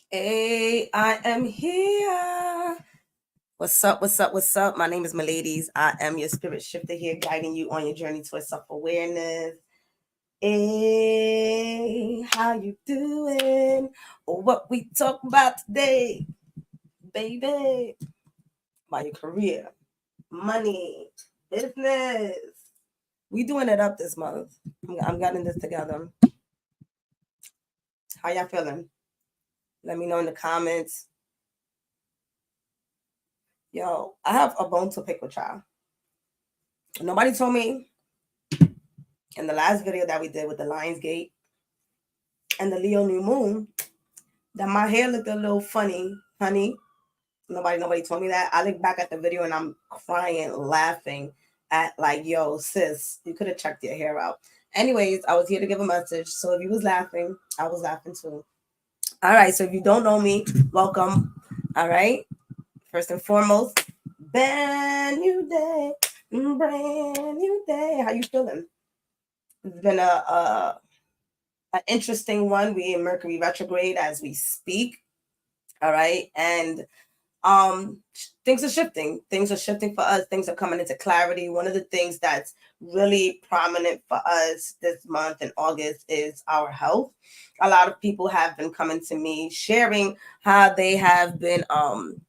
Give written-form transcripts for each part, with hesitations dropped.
Hey, I am here. What's up? What's up? What's up? My name is Miladies. I am your spirit shifter here, guiding you on your journey towards self-awareness. Hey, how you doing? Or what we talk about today, baby? About your career, money, business. We doing it up this month. I'm getting this together. How y'all feeling? Let me know in the comments. Yo, I have a bone to pick with y'all. Nobody told me in the last video that we did with the Lions Gate and the Leo new moon that my hair looked a little funny, honey. Nobody told me that. I look back at the video and I'm crying, laughing at like, yo, sis, you could have checked your hair out. Anyways, I was here to give a message. So if you was laughing, I was laughing too. All right. So if you don't know me, welcome. All right. First and foremost, brand new day. How you feeling? It's been an interesting one. We in Mercury retrograde as we speak. All right. And things are shifting. Things are shifting for us. Things are coming into clarity. One of the things that's really prominent for us this month in August is our health. A lot of people have been coming to me sharing how they have been I'm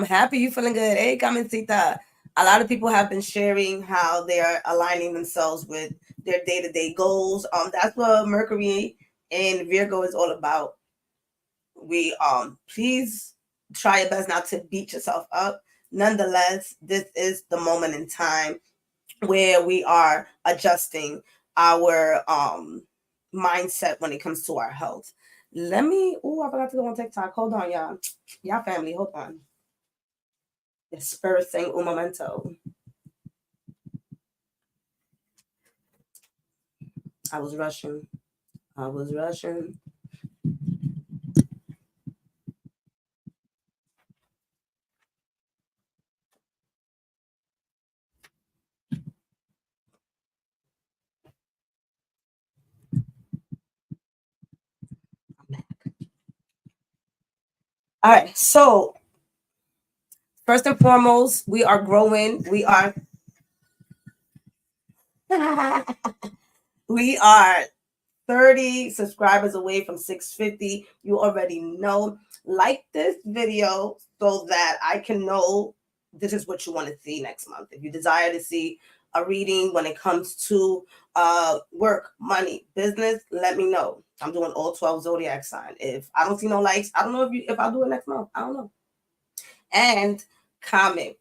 happy you feeling good. Hey, Camencita. A lot of people have been sharing how they are aligning themselves with their day-to-day goals. That's what Mercury and Virgo is all about. We please try your best not to beat yourself up. Nonetheless, this is the moment in time where we are adjusting our mindset when it comes to our health. I forgot to go on TikTok. Hold on, y'all. Y'all family, hold on. Dispersing un momento. I was rushing. I'm back. All right. So first and foremost, we are growing. We are 30 subscribers away from 650. You already know. Like this video so that I can know this is what you want to see next month. If you desire to see a reading when it comes to work, money, business, let me know. I'm doing all 12 zodiac sign. If I don't see no likes, I don't know if I'll do it next month. I don't know. And comment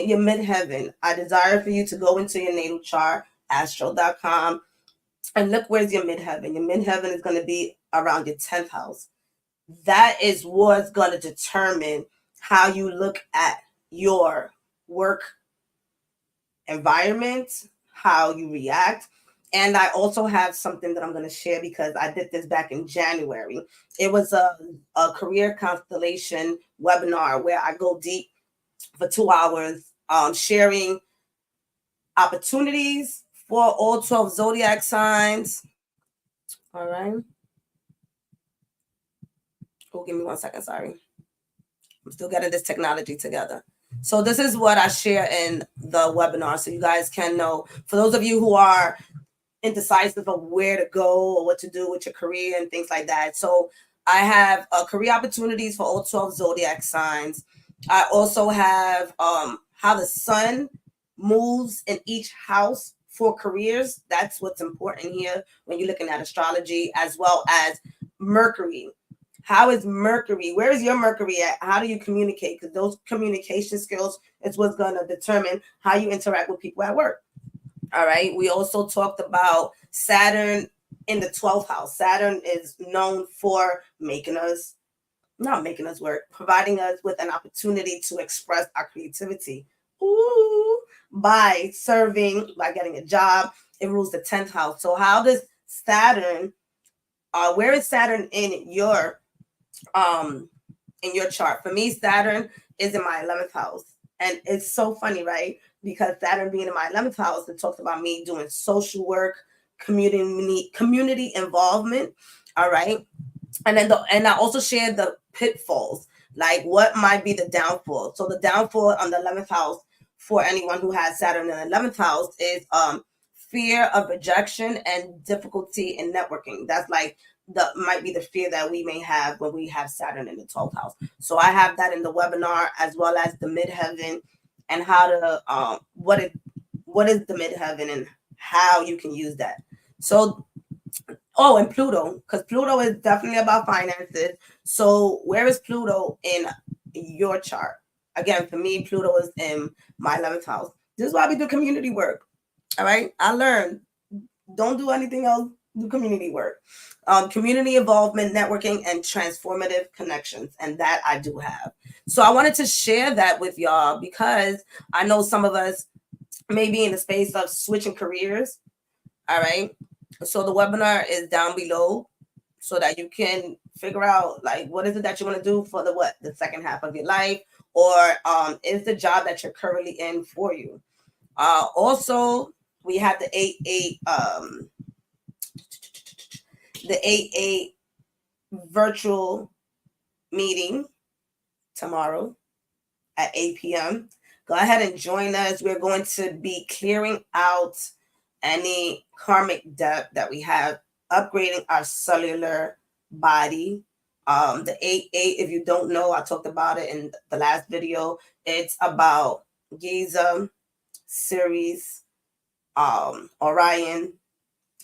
your midheaven. I desire for you to go into your natal chart, astro.com, and look where's your midheaven. Your midheaven is going to be around your 10th house. That is what's going to determine how you look at your work environment, how you react. And I also have something that I'm going to share because I did this back in January. It was a career constellation webinar where I go deep for 2 hours, sharing opportunities for all 12 zodiac signs. All right. Oh, give me 1 second. Sorry. I'm still getting this technology together. So this is what I share in the webinar so you guys can know. For those of you who are indecisive of where to go or what to do with your career and things like that. So I have career opportunities for all 12 zodiac signs. I also have how the sun moves in each house for careers. That's what's important here when you're looking at astrology, as well as Mercury. How is Mercury? Where is your Mercury at? How do you communicate? Because those communication skills is what's going to determine how you interact with people at work. All right. We also talked about Saturn in the 12th house. Saturn is known for not making us work, providing us with an opportunity to express our creativity. Ooh, by serving, by getting a job. It rules the 10th house. So how does Saturn, where is Saturn in your chart? For me, Saturn is in my 11th house. And it's so funny, right? Because Saturn being in my 11th house, it talks about me doing social work, community involvement. All right. And then I also shared the pitfalls, like what might be the downfall. So the downfall on the 11th house for anyone who has Saturn in the 11th house is fear of rejection and difficulty in networking. That's like might be the fear that we may have when we have Saturn in the 12th house. So I have that in the webinar, as well as the midheaven and how to what is the midheaven and how you can use that. So and Pluto, because Pluto is definitely about finances. So where is Pluto in your chart? Again, for me, Pluto is in my 11th house. This is why we do community work. All right. I learned, don't do anything else, do community work. Community involvement, networking, and transformative connections. And that I do have. So I wanted to share that with y'all because I know some of us may be in the space of switching careers. All right. So the webinar is down below so that you can figure out like what is it that you want to do for the second half of your life, or is the job that you're currently in for you. Also, we have the 8/8 virtual meeting tomorrow at 8 p.m. Go ahead and join us. We're going to be clearing out any karmic debt that we have, upgrading our cellular body. The 8/8, if you don't know, I talked about it in the last video. It's about Giza, Ceres, Orion.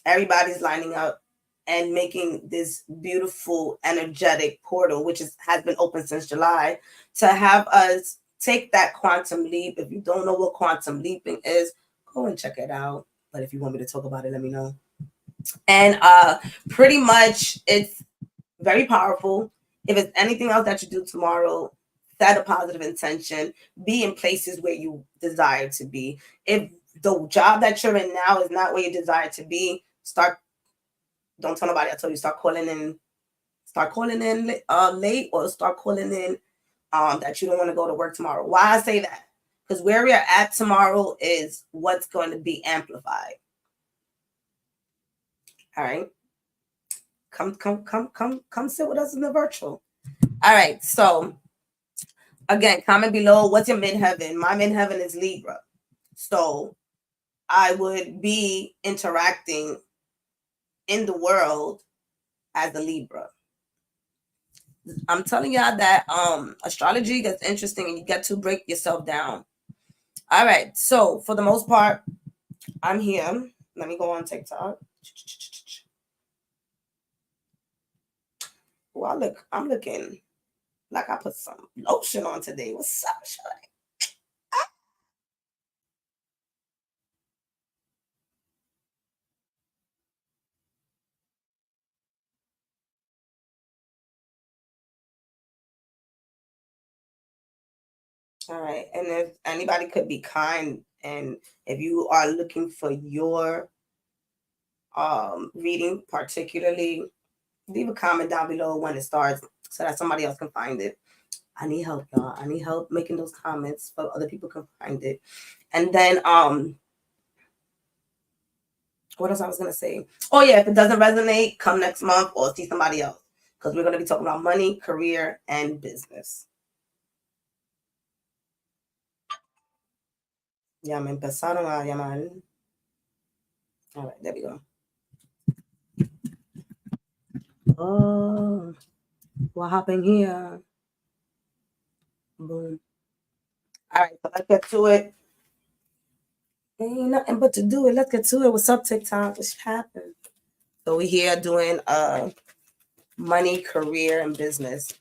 Everybody's lining up and making this beautiful energetic portal, which has been open since July, to have us take that quantum leap. If you don't know what quantum leaping is, go and check it out. But if you want me to talk about it, let me know. And pretty much it's very powerful. If it's anything else that you do tomorrow, set a positive intention, be in places where you desire to be. If the job that you're in now is not where you desire to be, don't tell nobody I told you, start calling in late, or start calling in that you don't want to go to work tomorrow. Why I say that? Because where we are at tomorrow is what's going to be amplified. All right. Come sit with us in the virtual. All right. So again, comment below, what's your midheaven? My midheaven is Libra. So I would be interacting in the world as a Libra. I'm telling y'all that astrology gets interesting and you get to break yourself down. All right. So for the most part, I'm here. Let me go on TikTok. Oh, I'm looking like I put some lotion on today. What's up, shawty? All right. And if anybody could be kind, and if you are looking for your reading particularly, leave a comment down below when it starts so that somebody else can find it. I need help, y'all. I need help making those comments so other people can find it. And then what else I was gonna say? Oh yeah, if it doesn't resonate, come next month or see somebody else, because we're gonna be talking about money, career, and business. Ya me empezaron a llamar. All right, there we go. Oh, what happened here? Boom. All right, so let's get to it. Ain't nothing but to do it. Let's get to it. What's up, TikTok? What's happening? So we're here doing money, career, and business.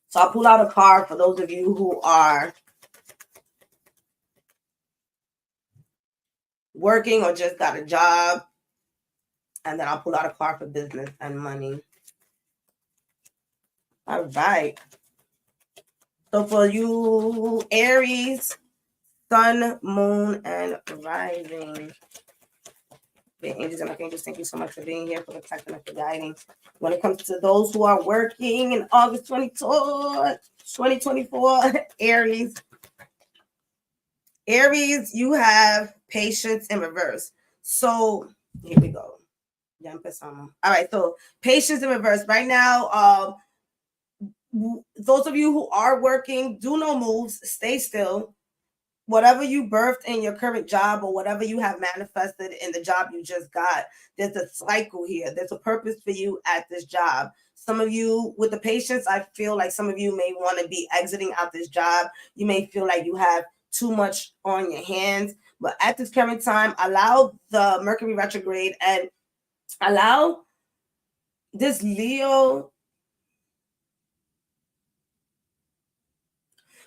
So I'll pull out a card for those of you who are working or just got a job. And then I'll pull out a card for business and money. All right. So for you, Aries, sun, moon, and rising. The angels and archangels, thank you so much for being here, for protecting and for guiding. When it comes to those who are working in August 2024, Aries. Aries, you have patience in reverse. So here we go. Ya empezamos. All right, so patience in reverse. Right now, those of you who are working, do no moves, stay still. Whatever you birthed in your current job or whatever you have manifested in the job you just got, there's a cycle here. There's a purpose for you at this job. Some of you with the patience, I feel like some of you may want to be exiting out this job. You may feel like you have too much on your hands, but at this current time, allow the Mercury retrograde and allow this Leo.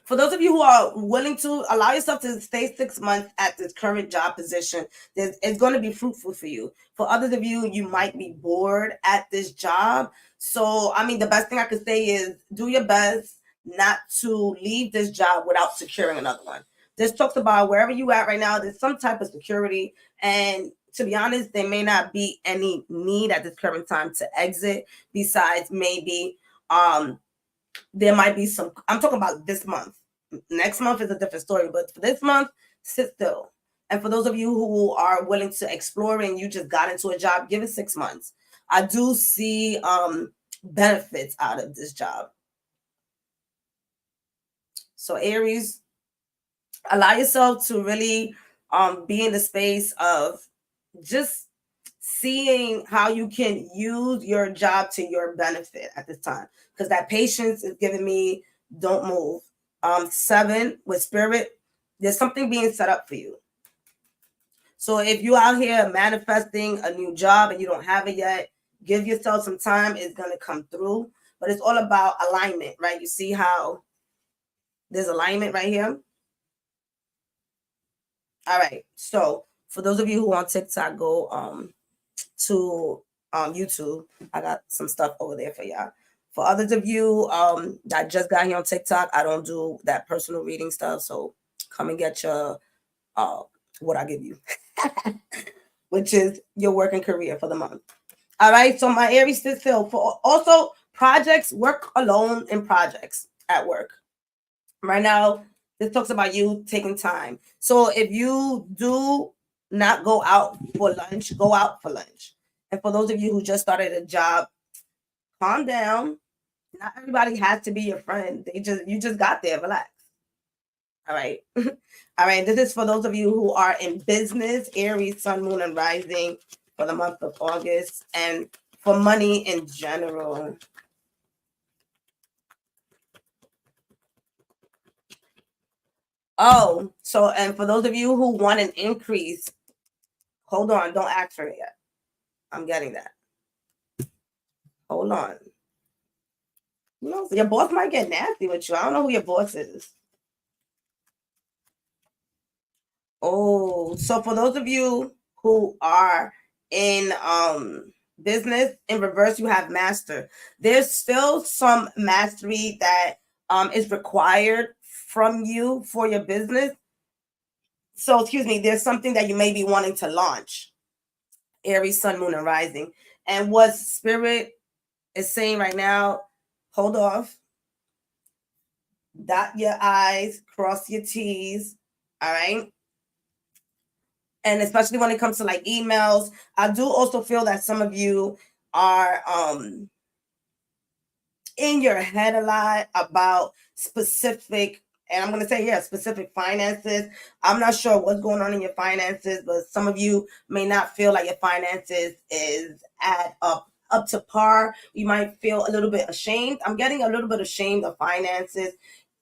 For those of you who are willing to allow yourself to stay 6 months at this current job position, it's going to be fruitful for you. For others of you, you might be bored at this job. So, I mean, the best thing I could say is do your best not to leave this job without securing another one. This talks about wherever you at right now, there's some type of security. And to be honest, there may not be any need at this current time to exit besides maybe there might be some. I'm talking about this month. Next month is a different story, but for this month, sit still. And for those of you who are willing to explore and you just got into a job, give it 6 months. I do see benefits out of this job. So Aries, allow yourself to really be in the space of just seeing how you can use your job to your benefit at this time, because that patience is giving me don't move. 7 with spirit, there's something being set up for you. So if you're out here manifesting a new job and you don't have it yet, give yourself some time. It's going to come through, but it's all about alignment, right? You see how there's alignment right here. All right. So for those of you who on TikTok, go to YouTube. I got some stuff over there for y'all. For others of you that just got here on TikTok, I don't do that personal reading stuff. So come and get your what I give you, which is your work and career for the month. All right. So my Aries sit still. For also projects, work alone in projects at work. Right now, this talks about you taking time. So if you do not go out for lunch, go out for lunch. And for those of you who just started a job, calm down. Not everybody has to be your friend. You just got there. Relax. All right. All right. This is for those of you who are in business, Aries, Sun, Moon, and Rising for the month of August, and for money in general. Oh, so and for those of you who want an increase, hold on, don't ask for it yet. I'm getting that. Hold on. You know, your boss might get nasty with you. I don't know who your boss is. Oh, so for those of you who are in business, in reverse, you have master. There's still some mastery that is required from you for your business. So, excuse me, there's something that you may be wanting to launch. Aries, Sun, Moon, and Rising. And what Spirit is saying right now, hold off. Dot your I's, cross your T's. All right. And especially when it comes to like emails, I do also feel that some of you are in your head a lot about specific, and I'm going to say, yeah, specific finances. I'm not sure what's going on in your finances, but some of you may not feel like your finances is at up to par. You might feel a little bit ashamed. I'm getting a little bit ashamed of finances.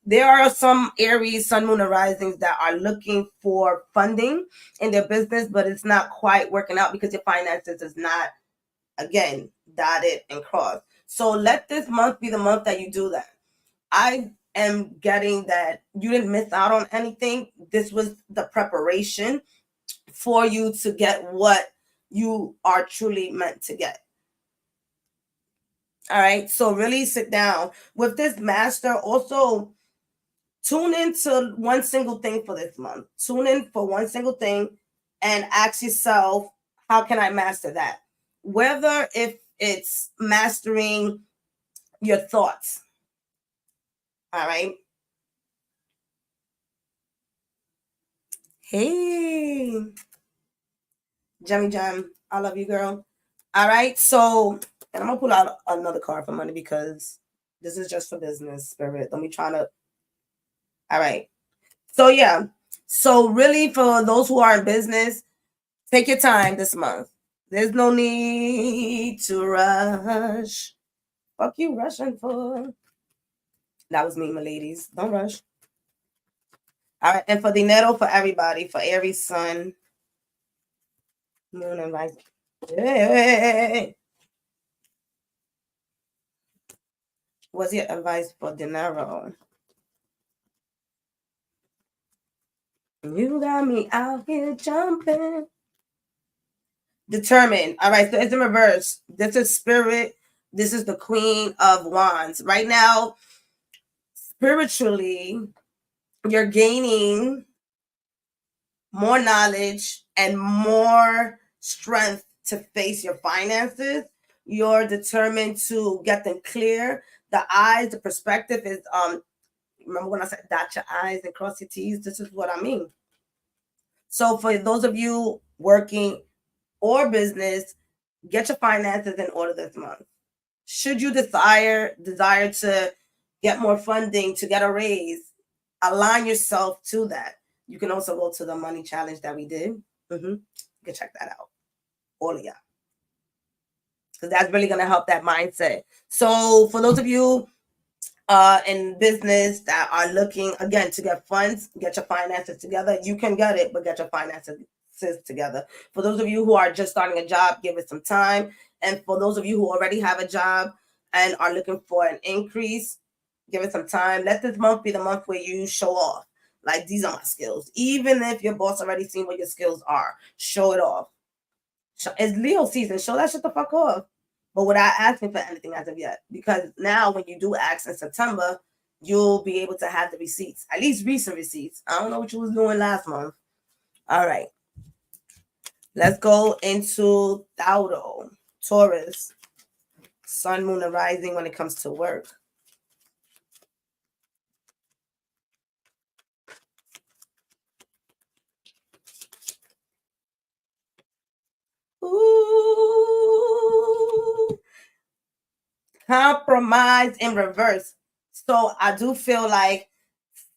There are some Aries, Sun, Moon, and Risings that are looking for funding in their business, but it's not quite working out because your finances is not, again, dotted and crossed. So let this month be the month that you do that. I am getting that you didn't miss out on anything. This was the preparation for you to get what you are truly meant to get. All right. So really sit down with this master. Also, tune into one single thing for this month. Tune in for one single thing and ask yourself, how can I master that? Whether if it's mastering your thoughts. All right. Hey, Jemmy Jam, I love you, girl. All right. So, and I'm going to pull out another card for money because this is just for business, Spirit. Let me try to. All right. So, yeah. So, really, for those who are in business, take your time this month. There's no need to rush. Fuck you rushing for. That was me, my ladies. Don't rush. All right. And for dinero for everybody, for Aries, Sun, Moon, and Rising. Hey. What's your advice for dinero? You got me out here jumping. Determined. All right, so it's in reverse. This is Spirit. This is the Queen of Wands. Right now, spiritually, you're gaining more knowledge and more strength to face your finances. You're determined to get them clear. The eyes, the perspective is remember when I said dot your I's and cross your T's? This is what I mean. So for those of you working or business, get your finances in order this month. Should you desire to get more funding, to get a raise, align yourself to that. You can also go to the money challenge that we did. You can check that out. All of y'all. Because that's really going to help that mindset. So for those of you in business that are looking, again, to get funds, get your finances together. You can get it, but get your finances together. For those of you who are just starting a job, give it some time. And for those of you who already have a job and are looking for an increase, give it some time. Let this month be the month where you show off. Like, these are my skills. Even if your boss already seen what your skills are, show it off. It's Leo season. Show that shit the fuck off. But without asking for anything as of yet. Because now when you do ask in September, you'll be able to have the receipts. At least recent receipts. I don't know what you was doing last month. All right. Let's go into Taurus. Sun, Moon, and Rising when it comes to work. Ooh. Compromise in reverse. So I do feel like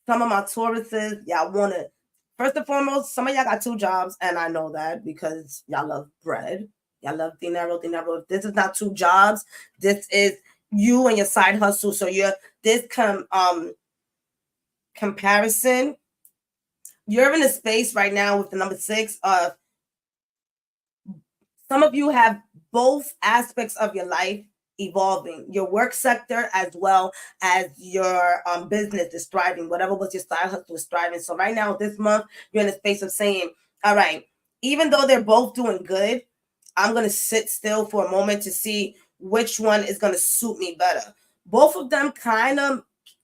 some of my Tauruses, y'all want to, first and foremost, some of y'all got 2 jobs, and I know that because y'all love bread. Y'all love dinero. This is not 2 jobs. This is you and your side hustle. So this comparison. You're in a space right now with the number 6 of some of you have both aspects of your life evolving, your work sector as well as your business is thriving. Whatever was your side hustle is thriving. So right now, this month, you're in a space of saying, all right, even though they're both doing good, I'm going to sit still for a moment to see which one is going to suit me better. Both of them kind of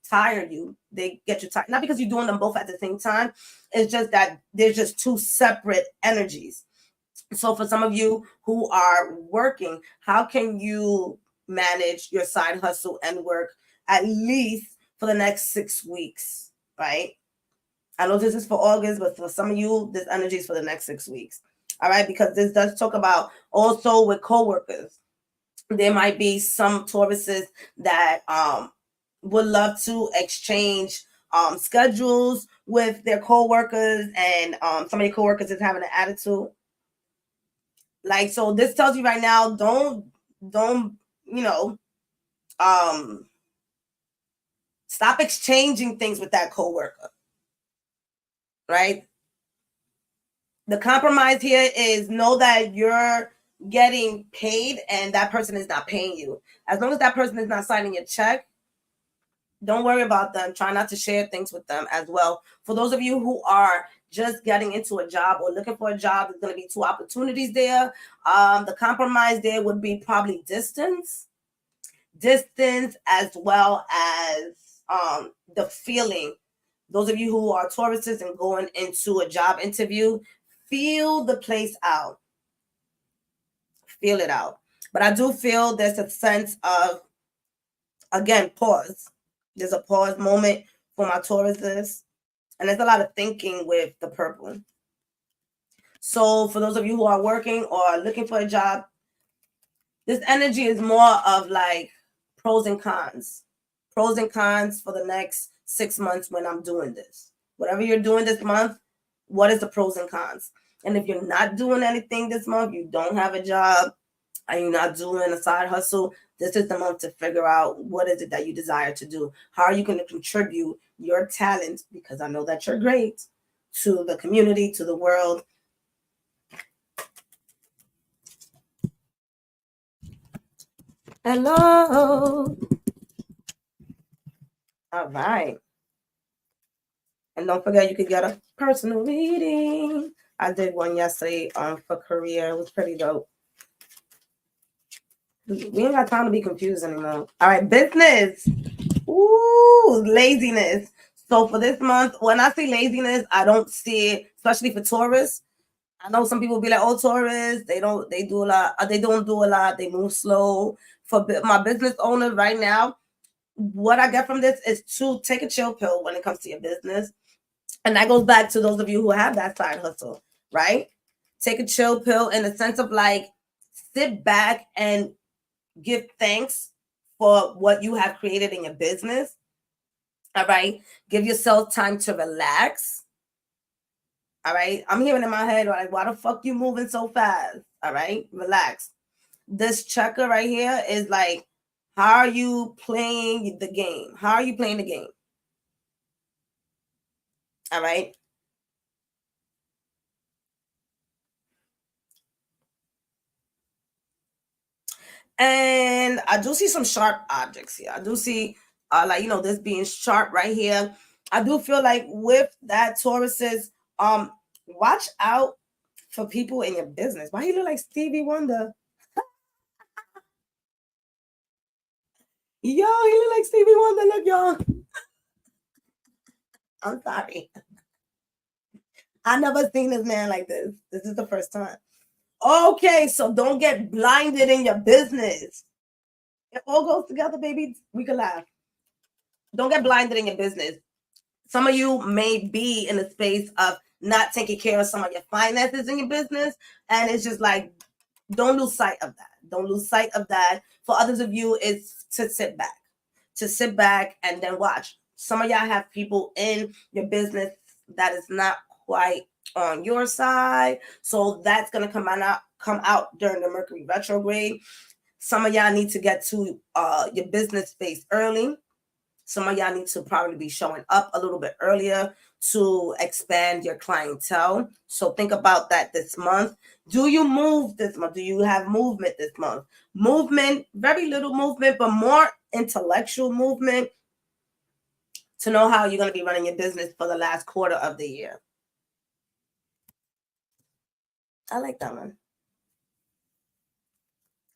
tire you. They get you tired. Not because you're doing them both at the same time. It's just that they're just 2 separate energies. So for some of you who are working, how can you manage your side hustle and work at least for the next 6 weeks, right? I know this is for August, but for some of you, this energy is for the next 6 weeks. All right, because this does talk about also with coworkers. There might be some Tauruses that would love to exchange schedules with their coworkers, and some of your coworkers is having an attitude. Like, so this tells you right now, don't, stop exchanging things with that coworker, right? The compromise here is know that you're getting paid and that person is not paying you. As long as that person is not signing your check, don't worry about them. Try not to share things with them as well. For those of you who are just getting into a job or looking for a job, there's going to be 2 opportunities there. The compromise there would be probably distance as well as the feeling. Those of you who are Tauruses and going into a job interview, feel the place out. Feel it out. But I do feel there's a sense of, again, pause. There's a pause moment for my Tauruses. And there's a lot of thinking with the purple. So for those of you who are working or looking for a job, This energy is more of like pros and cons. Pros and cons for the next 6 months when I'm doing this. Whatever you're doing this month, what is the pros and cons? And if you're not doing anything this month, you don't have a job, and you're not doing a side hustle, this is the month to figure out what is it that you desire to do. How are you going to contribute your talent, because I know that you're great, to the community, to the world. Hello. All right. And don't forget, you can get a personal reading. I did one yesterday for career. It was pretty dope. We ain't got time to be confused anymore. All right, business. Ooh, laziness. So for this month, when I say laziness, I don't see it, especially for Taurus. I know some people be like, "Oh, Taurus, they don't do a lot. They don't do a lot. They move slow." For my business owner right now, what I get from this is to take a chill pill when it comes to your business. And that goes back to those of you who have that side hustle, right? Take a chill pill in the sense of like, sit back and give thanks for what you have created in your business. All right. Give yourself time to relax. All right. I'm hearing in my head, like, why the fuck you moving so fast? All right. Relax. This checker right here is like, how are you playing the game? How are you playing the game? All right. And I do see some sharp objects here. I do see, like, this being sharp right here. I do feel like with that, Tauruses, watch out for people in your business. Why he look like Stevie Wonder? Yo, he look like Stevie Wonder. Look, y'all. I'm sorry. I never seen this man like this. This is the first time. Okay, so don't get blinded in your business. It all goes together, baby. We can laugh. Don't get blinded in your business. Some of you may be in a space of not taking care of some of your finances in your business. And it's just like, don't lose sight of that. Don't lose sight of that. For others of you, it's to sit back and then watch. Some of y'all have people in your business that is not quite on your side. So that's going to come out during the Mercury retrograde. Some of y'all need to get to your business space early. Some of y'all need to probably be showing up a little bit earlier to expand your clientele. So think about that this month. Do you move this month? Do you have movement this month? Movement, very little movement, but more intellectual movement to know how you're going to be running your business for the last quarter of the year. I like that one.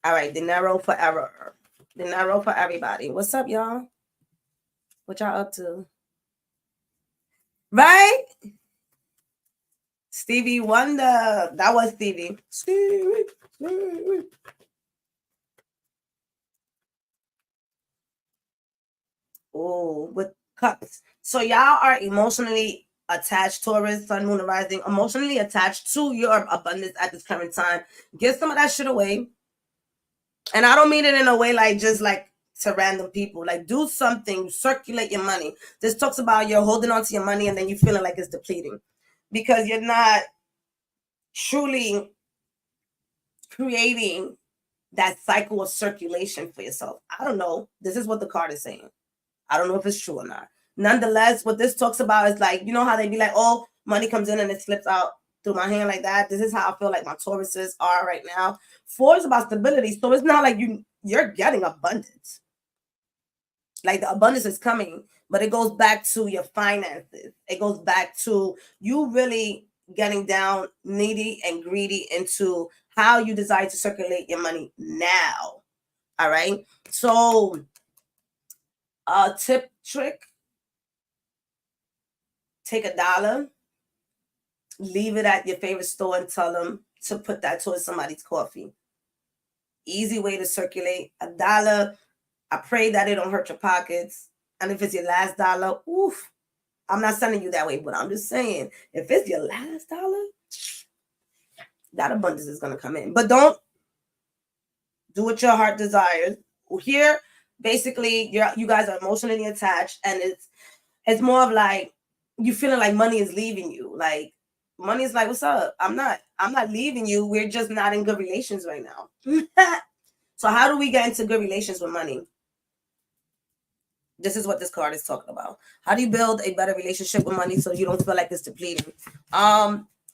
All right, dinero for error. Dinero for everybody. What's up, y'all? What y'all up to? Right? Stevie Wonder. That was Stevie. Stevie. Oh, with cups. So y'all are emotionally attached, Taurus, Sun, Moon, and Rising, emotionally attached to your abundance at this current time. Get some of that shit away. And I don't mean it in a way like just like to random people. Like, do something, circulate your money. This talks about you're holding on to your money and then you feeling like it's depleting because you're not truly creating that cycle of circulation for yourself. I don't know. This is what the card is saying. I don't know if it's true or not. Nonetheless, what this talks about is like, you know how they be like, oh, money comes in and it slips out through my hand like that. This is how I feel like my Tauruses are right now. 4 is about stability. So it's not like you're getting abundance. Like the abundance is coming, but it goes back to your finances. It goes back to you really getting down needy and greedy into how you decide to circulate your money now. All right. So tip trick, take $1, leave it at your favorite store and tell them to put that towards somebody's coffee. Easy way to circulate $1. I pray that it don't hurt your pockets. And if it's your last dollar, oof, I'm not sending you that way, but I'm just saying, if it's your last dollar, that abundance is going to come in. But Do what your heart desires. Here, basically, you guys are emotionally attached, and it's more of like you feeling like money is leaving you. Like money is like, what's up? I'm not leaving you. We're just not in good relations right now. So how do we get into good relations with money? This is what this card is talking about. How do you build a better relationship with money so you don't feel like it's depleting?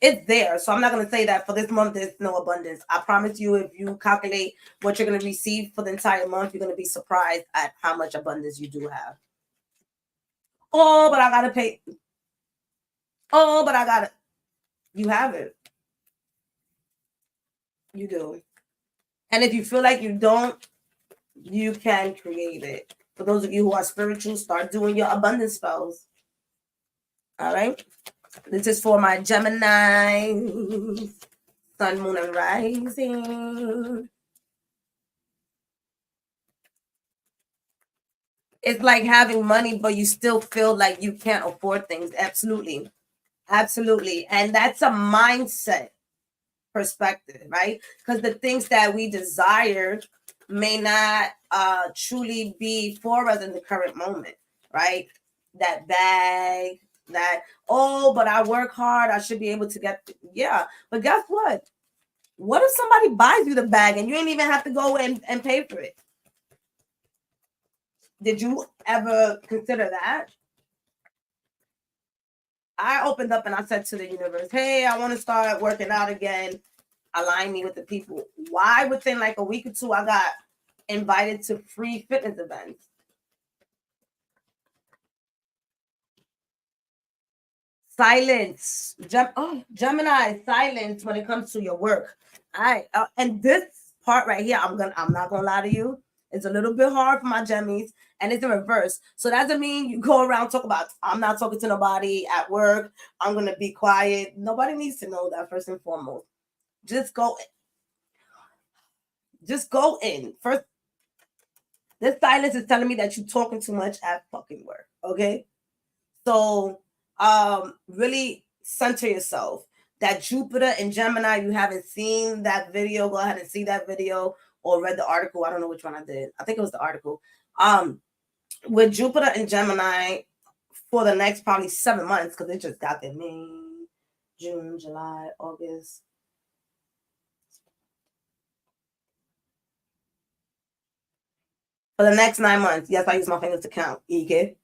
It's there. So I'm not going to say that for this month there's no abundance. I promise you, if you calculate what you're going to receive for the entire month, you're going to be surprised at how much abundance you do have. Oh, but I got to pay. Oh, but I got it. You have it. You do. And if you feel like you don't, you can create it. For those of you who are spiritual, start doing your abundance spells. All right. This is for my Gemini, Sun, Moon, and Rising. It's like having money, but you still feel like you can't afford things. Absolutely. Absolutely. And that's a mindset perspective, right? Because the things that we desire may not truly be for us in the current moment, right? That bag, that, oh, but I work hard, I should be able to get, yeah. But guess what? What if somebody buys you the bag and you ain't even have to go and pay for it? Did you ever consider that? I opened up and I said to the universe, hey, I want to start working out again. Align me with the people. Why within like a week or two, I got invited to free fitness events. Silence. Gemini, silence when it comes to your work. All right. And this part right here, I'm not gonna lie to you. It's a little bit hard for my Gemmies, and it's in reverse. So that doesn't mean you go around talk about I'm not talking to nobody at work. I'm gonna be quiet. Nobody needs to know that first and foremost. Just go in. First, this silence is telling me that you're talking too much at fucking work. Okay. So really center yourself. That Jupiter and Gemini, you haven't seen that video, go ahead and see that video or read the article. I don't know which one I did. I think it was the article. With Jupiter and Gemini for the next probably 7 months, because it just got there May, June, July, August. For the next 9 months, yes, I use my fingers to count. Okay,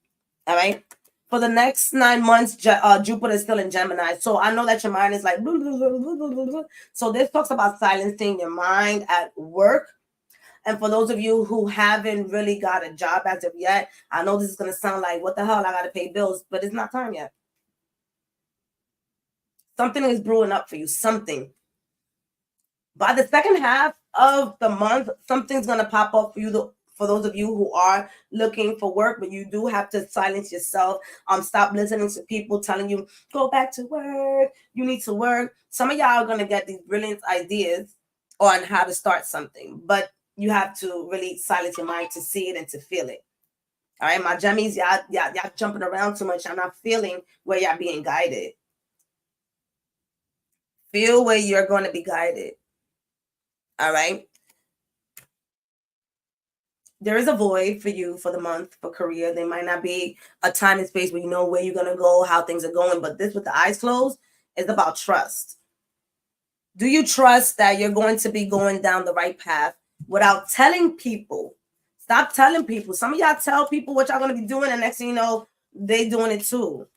all right. For the next 9 months, Jupiter is still in Gemini. So I know that your mind is like, blah, blah, blah, blah, blah. So this talks about silencing your mind at work. And for those of you who haven't really got a job as of yet, I know this is going to sound like, what the hell, I got to pay bills, but it's not time yet. Something is brewing up for you, something. By the second half of the month, something's going to pop up for you for those of you who are looking for work, but you do have to silence yourself. Stop listening to people telling you, go back to work, you need to work. Some of y'all are going to get these brilliant ideas on how to start something, but you have to really silence your mind to see it and to feel it. All right, my Gemmies, y'all jumping around too much. I'm not feeling where y'all being guided. Feel where you're going to be guided. All right. There is a void for you for the month for career. There might not be a time and space where you know where you're going to go, how things are going. But this with the eyes closed is about trust. Do you trust that you're going to be going down the right path without telling people? Stop telling people. Some of y'all tell people what y'all going to be doing, and next thing you know, they doing it too.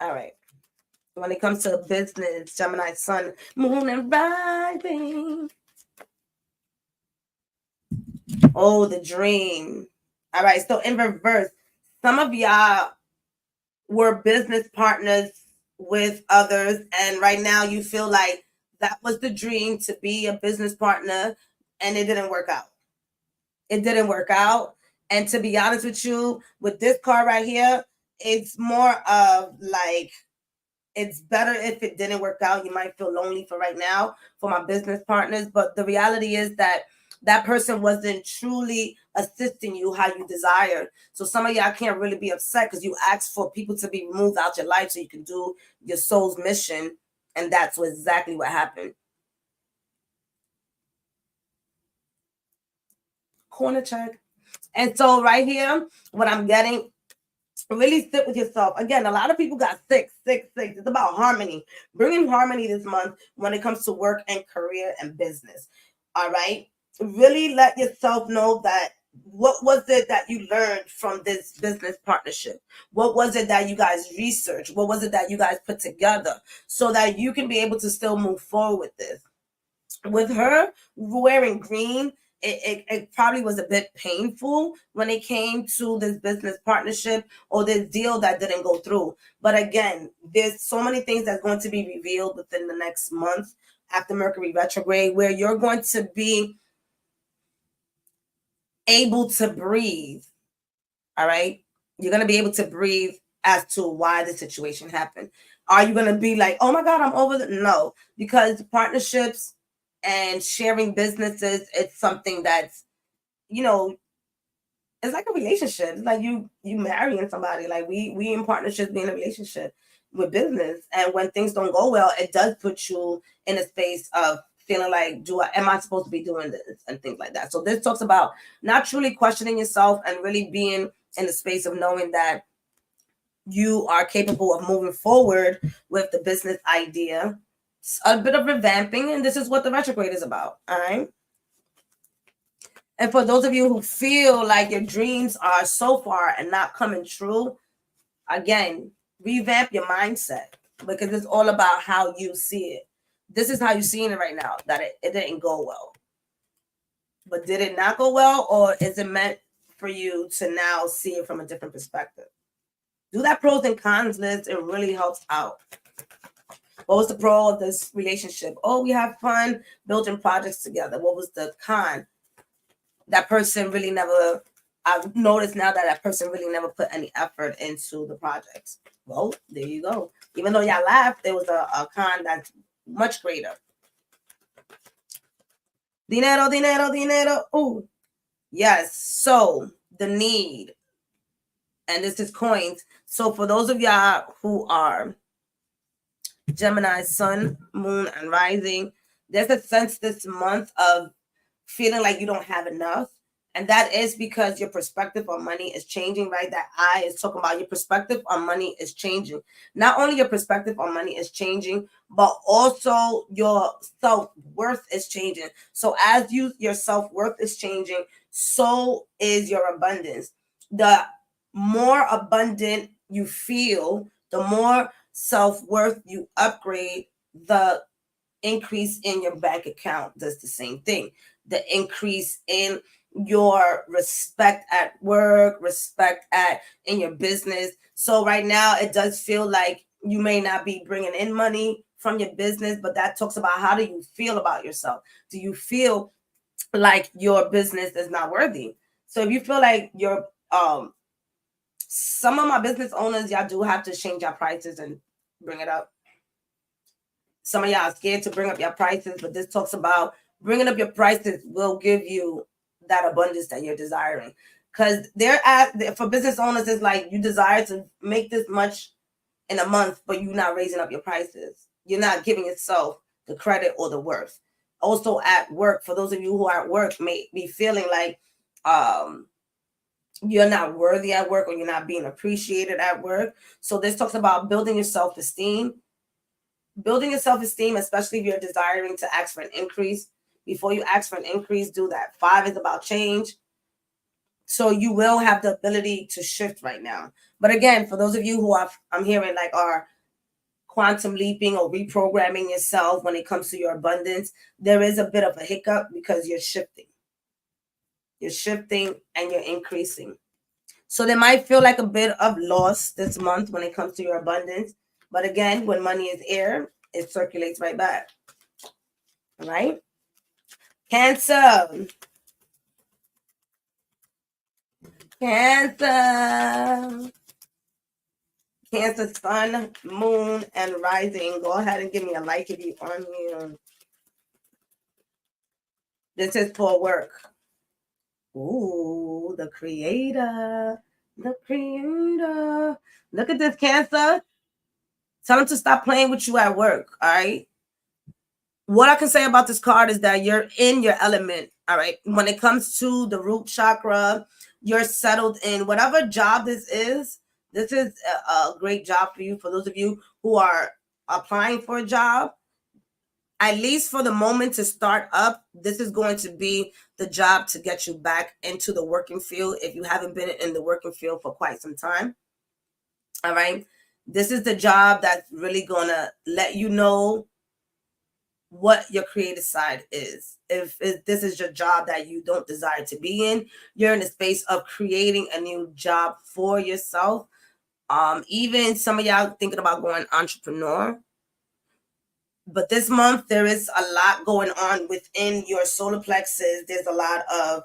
All right. When it comes to business, Gemini, Sun, Moon, and Rising. Oh, the dream. All right. So in reverse, some of y'all were business partners with others, and right now you feel like that was the dream, to be a business partner, and it didn't work out. It didn't work out. And to be honest with you, with this card right here, it's more of like, it's better if it didn't work out. You might feel lonely for right now for my business partners, but the reality is that that person wasn't truly assisting you how you desire. So some of y'all can't really be upset because you asked for people to be removed out your life so you can do your soul's mission. And that's exactly what happened. Corner check. And so right here, what I'm getting, really sit with yourself. Again, a lot of people got six. It's about harmony. Bringing harmony this month when it comes to work and career and business. All right. Really let yourself know that what was it that you learned from this business partnership? What was it that you guys researched? What was it that you guys put together so that you can be able to still move forward with this? With her wearing green, it probably was a bit painful when it came to this business partnership or this deal that didn't go through. But again, there's so many things that's going to be revealed within the next month after Mercury retrograde, where you're going to be able to breathe. All right. You're going to be able to breathe as to why the situation happened. Are you going to be like, oh my God, I'm over the... No, because partnerships and sharing businesses, it's something that's, you know, it's like a relationship. It's like you marrying somebody. Like we in partnerships, be in a relationship with business. And when things don't go well, it does put you in a space of feeling like, am I supposed to be doing this and things like that. So this talks about not truly questioning yourself and really being in the space of knowing that you are capable of moving forward with the business idea. It's a bit of revamping, and this is what the retrograde is about. All right. And for those of you who feel like your dreams are so far and not coming true, again, revamp your mindset, because it's all about how you see it. This is how you're seeing it right now, that it didn't go well. But did it not go well, or is it meant for you to now see it from a different perspective? Do that pros and cons list. It really helps out. What was the pro of this relationship? Oh, we have fun building projects together. What was the con? That person really never... I've noticed now that person really never put any effort into the projects. Well, there you go. Even though y'all laughed, there was a con that's much greater. Dinero, dinero, dinero. Ooh. Yes. So the need. And this is coins. So for those of y'all who are Gemini, sun, moon, and rising, there's a sense this month of feeling like you don't have enough. And that is because your perspective on money is changing, right? That I is talking about your perspective on money is changing. Not only your perspective on money is changing, but also your self-worth is changing. So as your self-worth is changing, so is your abundance. The more abundant you feel, the more self-worth you upgrade, the increase in your bank account does the same thing. The increase in your respect at work, in your business. So right now it does feel like you may not be bringing in money from your business, but that talks about how do you feel about yourself? Do you feel like your business is not worthy? So if you feel like you're some of my business owners, y'all do have to change your prices and bring it up. Some of y'all are scared to bring up your prices, but this talks about bringing up your prices will give you that abundance that you're desiring. Because for business owners, it's like you desire to make this much in a month, but you're not raising up your prices. You're not giving yourself the credit or the worth. Also at work, for those of you who are at work, may be feeling like you're not worthy at work or you're not being appreciated at work. So this talks about building your self-esteem. Building your self-esteem, especially if you're desiring to ask for an increase. Before you ask for an increase, do that. 5 is about change. So you will have the ability to shift right now. But again, for those of you who I'm hearing like are quantum leaping or reprogramming yourself when it comes to your abundance, there is a bit of a hiccup because you're shifting. You're shifting and you're increasing. So there might feel like a bit of loss this month when it comes to your abundance. But again, when money is air, it circulates right back. All right? Cancer. Cancer, sun, moon, and rising. Go ahead and give me a like if you're on here. This is for work. Ooh, the creator. The creator. Look at this, Cancer. Tell them to stop playing with you at work. All right. What I can say about this card is that you're in your element. All right. When it comes to the root chakra, you're settled in whatever job this is. This is a great job for you. For those of you who are applying for a job, at least for the moment to start up, this is going to be the job to get you back into the working field if you haven't been in the working field for quite some time. All right. This is the job that's really going to let you know what your creative side is. If this is your job that you don't desire to be in, you're in the space of creating a new job for yourself. Even some of y'all thinking about going entrepreneur. But this month, there is a lot going on within your solar plexus. There's a lot of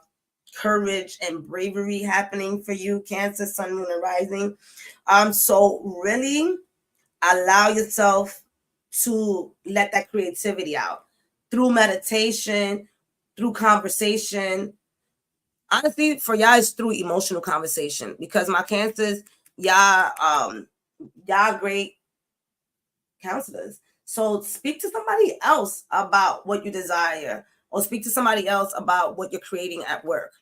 courage and bravery happening for you, Cancer, Sun, Moon, and Rising. So really allow yourself to let that creativity out through meditation, through conversation. Honestly, for y'all, it's through emotional conversation, because my Cancers, y'all great counselors. So speak to somebody else about what you desire, or speak to somebody else about what you're creating at work.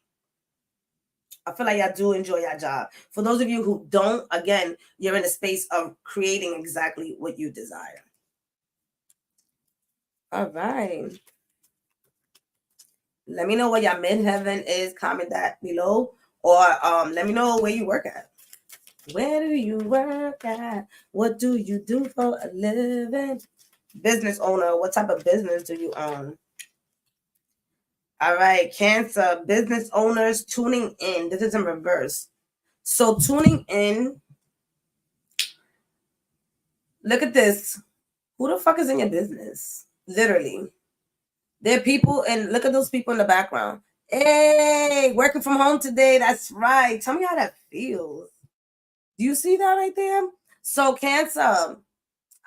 I feel like y'all do enjoy your job. For those of you who don't, again, you're in a space of creating exactly what you desire. All right. Let me know what your midheaven is. Comment that below. Or let me know where you work at. Where do you work at? What do you do for a living? Business owner. What type of business do you own? All right, Cancer. Business owners tuning in. This is in reverse. So tuning in. Look at this. Who the fuck is in your business? Literally. There are people, and look at those people in the background. Hey, working from home today. That's right. Tell me how that feels. Do you see that right there? So Cancer,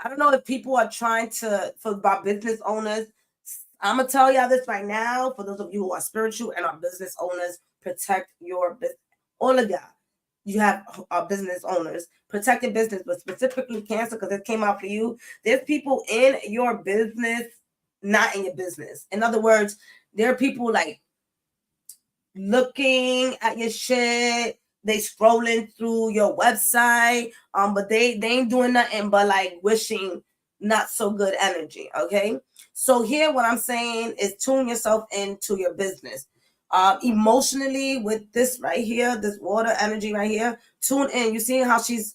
I don't know if people are trying to, for about business owners, I'm going to tell y'all this right now. For those of you who are spiritual and are business owners, protect your business. All of y'all, you have business owners. Protect your business, but specifically Cancer, because it came out for you. There's people in your business, not in your business. In other words, there are people like looking at your shit, they scrolling through your website, but they ain't doing nothing but like wishing not so good energy. Okay, so here what I'm saying is tune yourself into your business. Emotionally, with this right here, this water energy right here, tune in. You see how she's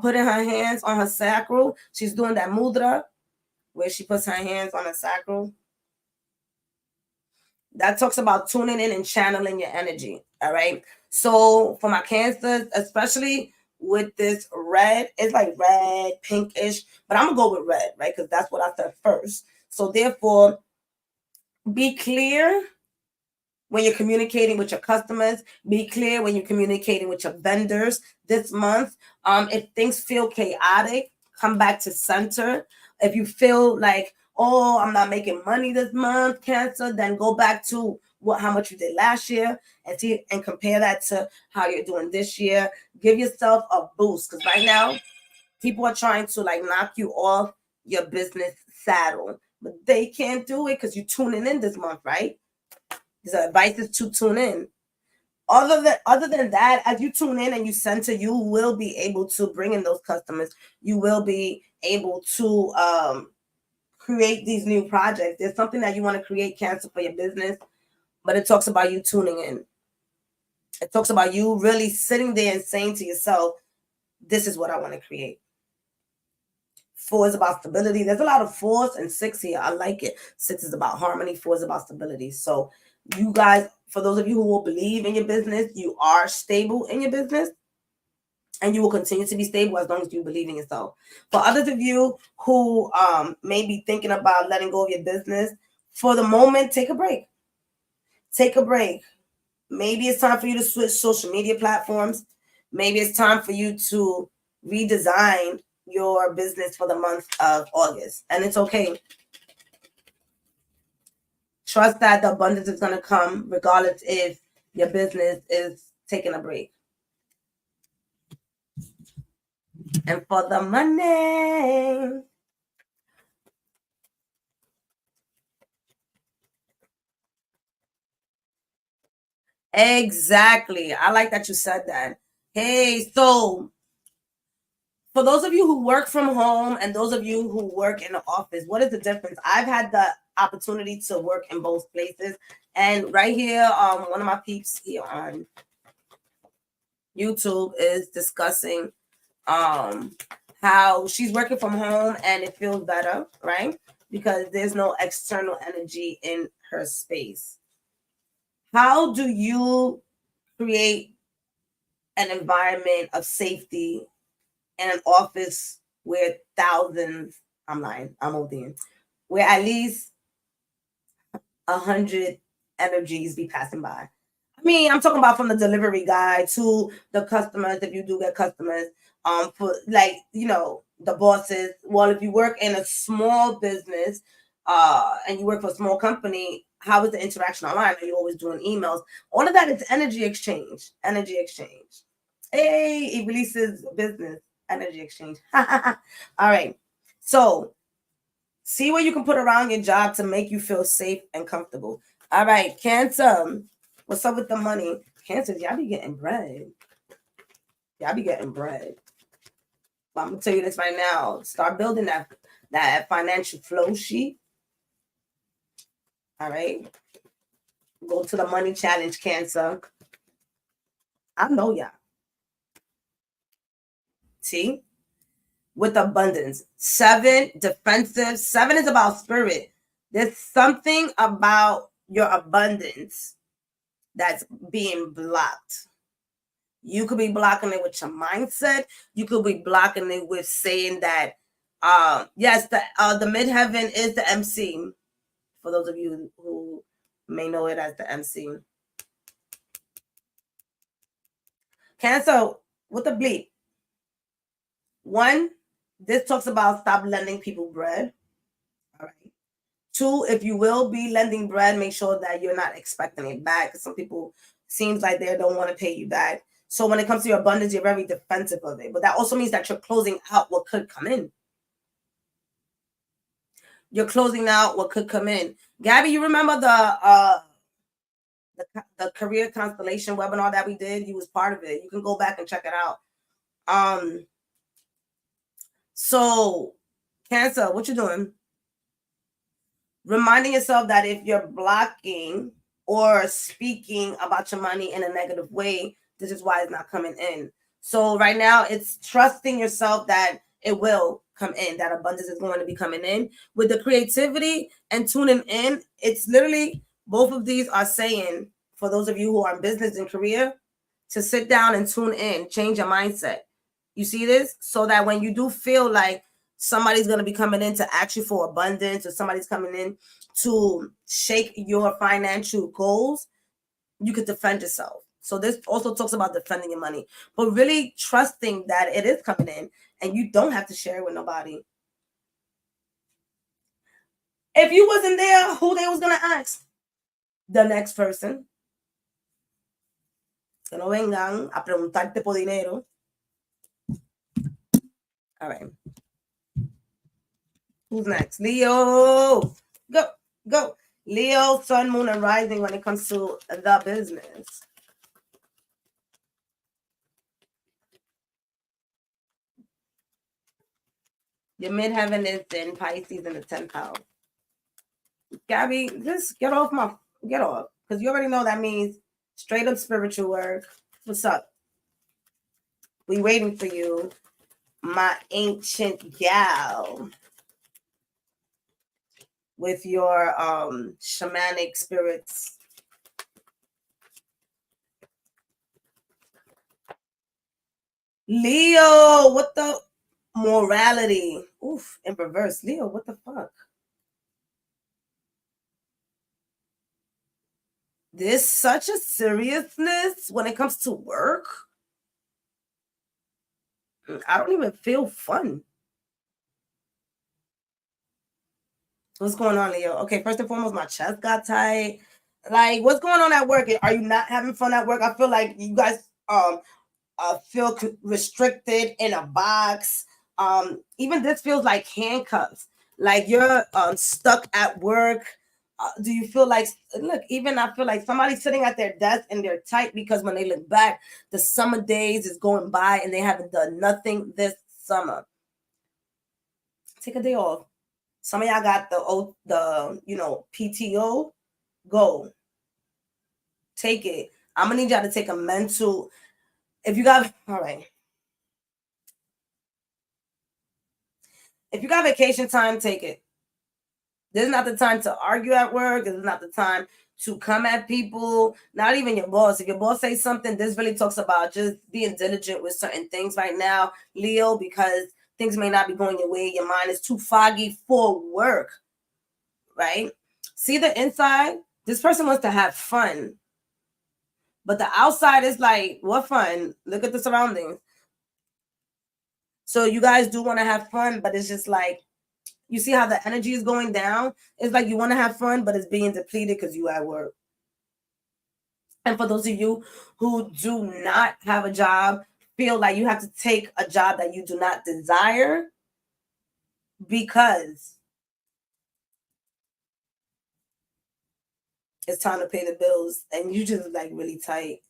putting her hands on her sacral? She's doing that mudra where she puts her hands on her sacral. That talks about tuning in and channeling your energy. All right. So for my Cancers, especially with this red, it's like red, pinkish, but I'm gonna go with red, right? Because that's what I said first. So therefore, be clear when you're communicating with your customers. Be clear when you're communicating with your vendors this month. If things feel chaotic, come back to center. If you feel like, oh, I'm not making money this month, Cancer, then go back to how much you did last year and see and compare that to how you're doing this year. Give yourself a boost, because right now people are trying to like knock you off your business saddle, but they can't do it because you're tuning in this month, right? The advice is to tune in. Other than that, as you tune in and you center, you will be able to bring in those customers. You will be able to create these new projects. There's something that you want to create, Cancer, for your business, but it talks about you tuning in. It talks about you really sitting there and saying to yourself, this is what I want to create. 4 is about stability. There's a lot of 4s and 6 here. I like it. 6 is about harmony. 4 is about stability. So you guys, for those of you who will believe in your business, you are stable in your business, and you will continue to be stable as long as you believe in yourself. For others of you who may be thinking about letting go of your business, for the moment, take a break. Take a break. Maybe it's time for you to switch social media platforms. Maybe it's time for you to redesign your business for the month of August. And it's okay. Trust that the abundance is going to come regardless if your business is taking a break. And for the money. Exactly. I like that you said that. Hey, so for those of you who work from home and those of you who work in the office, what is the difference? I've had the opportunity to work in both places. And right here, one of my peeps here on YouTube is discussing how she's working from home and it feels better, right? Because there's no external energy in her space. How do you create an environment of safety in an office where thousands, I'm lying, I'm ODing, where at least 100 energies be passing by? I mean, I'm talking about from the delivery guy to the customers, if you do get customers, for like, you know, the bosses. Well, if you work in a small business, and you work for a small company, how is the interaction online? Are you always doing emails? All of that is energy exchange. Energy exchange. Hey, it releases business. Energy exchange. All right. So see what you can put around your job to make you feel safe and comfortable. All right, Cancer. What's up with the money? Cancer, y'all be getting bread. Y'all be getting bread. But I'm gonna tell you this right now. Start building that financial flow sheet. All right. Go to the money challenge, Cancer. I know y'all. See? With abundance. 7, defensive. 7 is about spirit. There's something about your abundance that's being blocked. You could be blocking it with your mindset. You could be blocking it with saying that, yes, the midheaven is the MC. For those of you who may know it as the MC. Cancer, with the bleep. 1, this talks about stop lending people bread. All right. 2, if you will be lending bread, make sure that you're not expecting it back. Some people seems like they don't want to pay you back. So when it comes to your abundance, you're very defensive of it. But that also means that you're closing out what could come in. You're closing out what could come in. Gabby, you remember the career constellation webinar that we did? You was part of it. You can go back and check it out. So Cancer, what you doing? Reminding yourself that if you're blocking or speaking about your money in a negative way, this is why it's not coming in. So right now it's trusting yourself that it will come in, that abundance is going to be coming in. With the creativity and tuning in, it's literally, both of these are saying, for those of you who are in business and career, to sit down and tune in, change your mindset. You see this? So that when you do feel like somebody's going to be coming in to ask you for abundance, or somebody's coming in to shake your financial goals, you could defend yourself. So this also talks about defending your money, but really trusting that it is coming in and you don't have to share it with nobody. If you wasn't there, who they was going to ask? The next person. Que no vengan a preguntarte por dinero. All right. Who's next? Leo. Go. Leo, sun, moon, and rising when it comes to the business. Your midheaven is in Pisces in the 10th house. Gabby, just get off. Because you already know that means straight up spiritual work. What's up? We waiting for you, my ancient gal, with your shamanic spirits. Leo, what the morality? Oof, in reverse. Leo, what the fuck? There's such a seriousness when it comes to work. I don't even feel fun. What's going on, Leo? Okay, first and foremost, my chest got tight. Like, what's going on at work? Are you not having fun at work? I feel like you guys feel restricted in a box. Even this feels like handcuffs, like you're stuck at work. Do you feel like, look, even I feel like somebody's sitting at their desk and they're tight because when they look back, the summer days is going by and they haven't done nothing this summer. Take a day off. Some of y'all got the PTO. Go. Take it. I'm gonna need y'all to take a mental. If you got, all right. If you got vacation time, take it. This is not the time to argue at work. This is not the time to come at people, not even your boss. If your boss says something, this really talks about just being diligent with certain things right now, Leo, because things may not be going your way. Your mind is too foggy for work, right? See the inside? This person wants to have fun. But the outside is like, what fun? Look at the surroundings. So you guys do want to have fun, but it's just like, you see how the energy is going down? It's like you want to have fun, but it's being depleted because you at work. And for those of you who do not have a job, feel like you have to take a job that you do not desire because it's time to pay the bills and you just like really tight.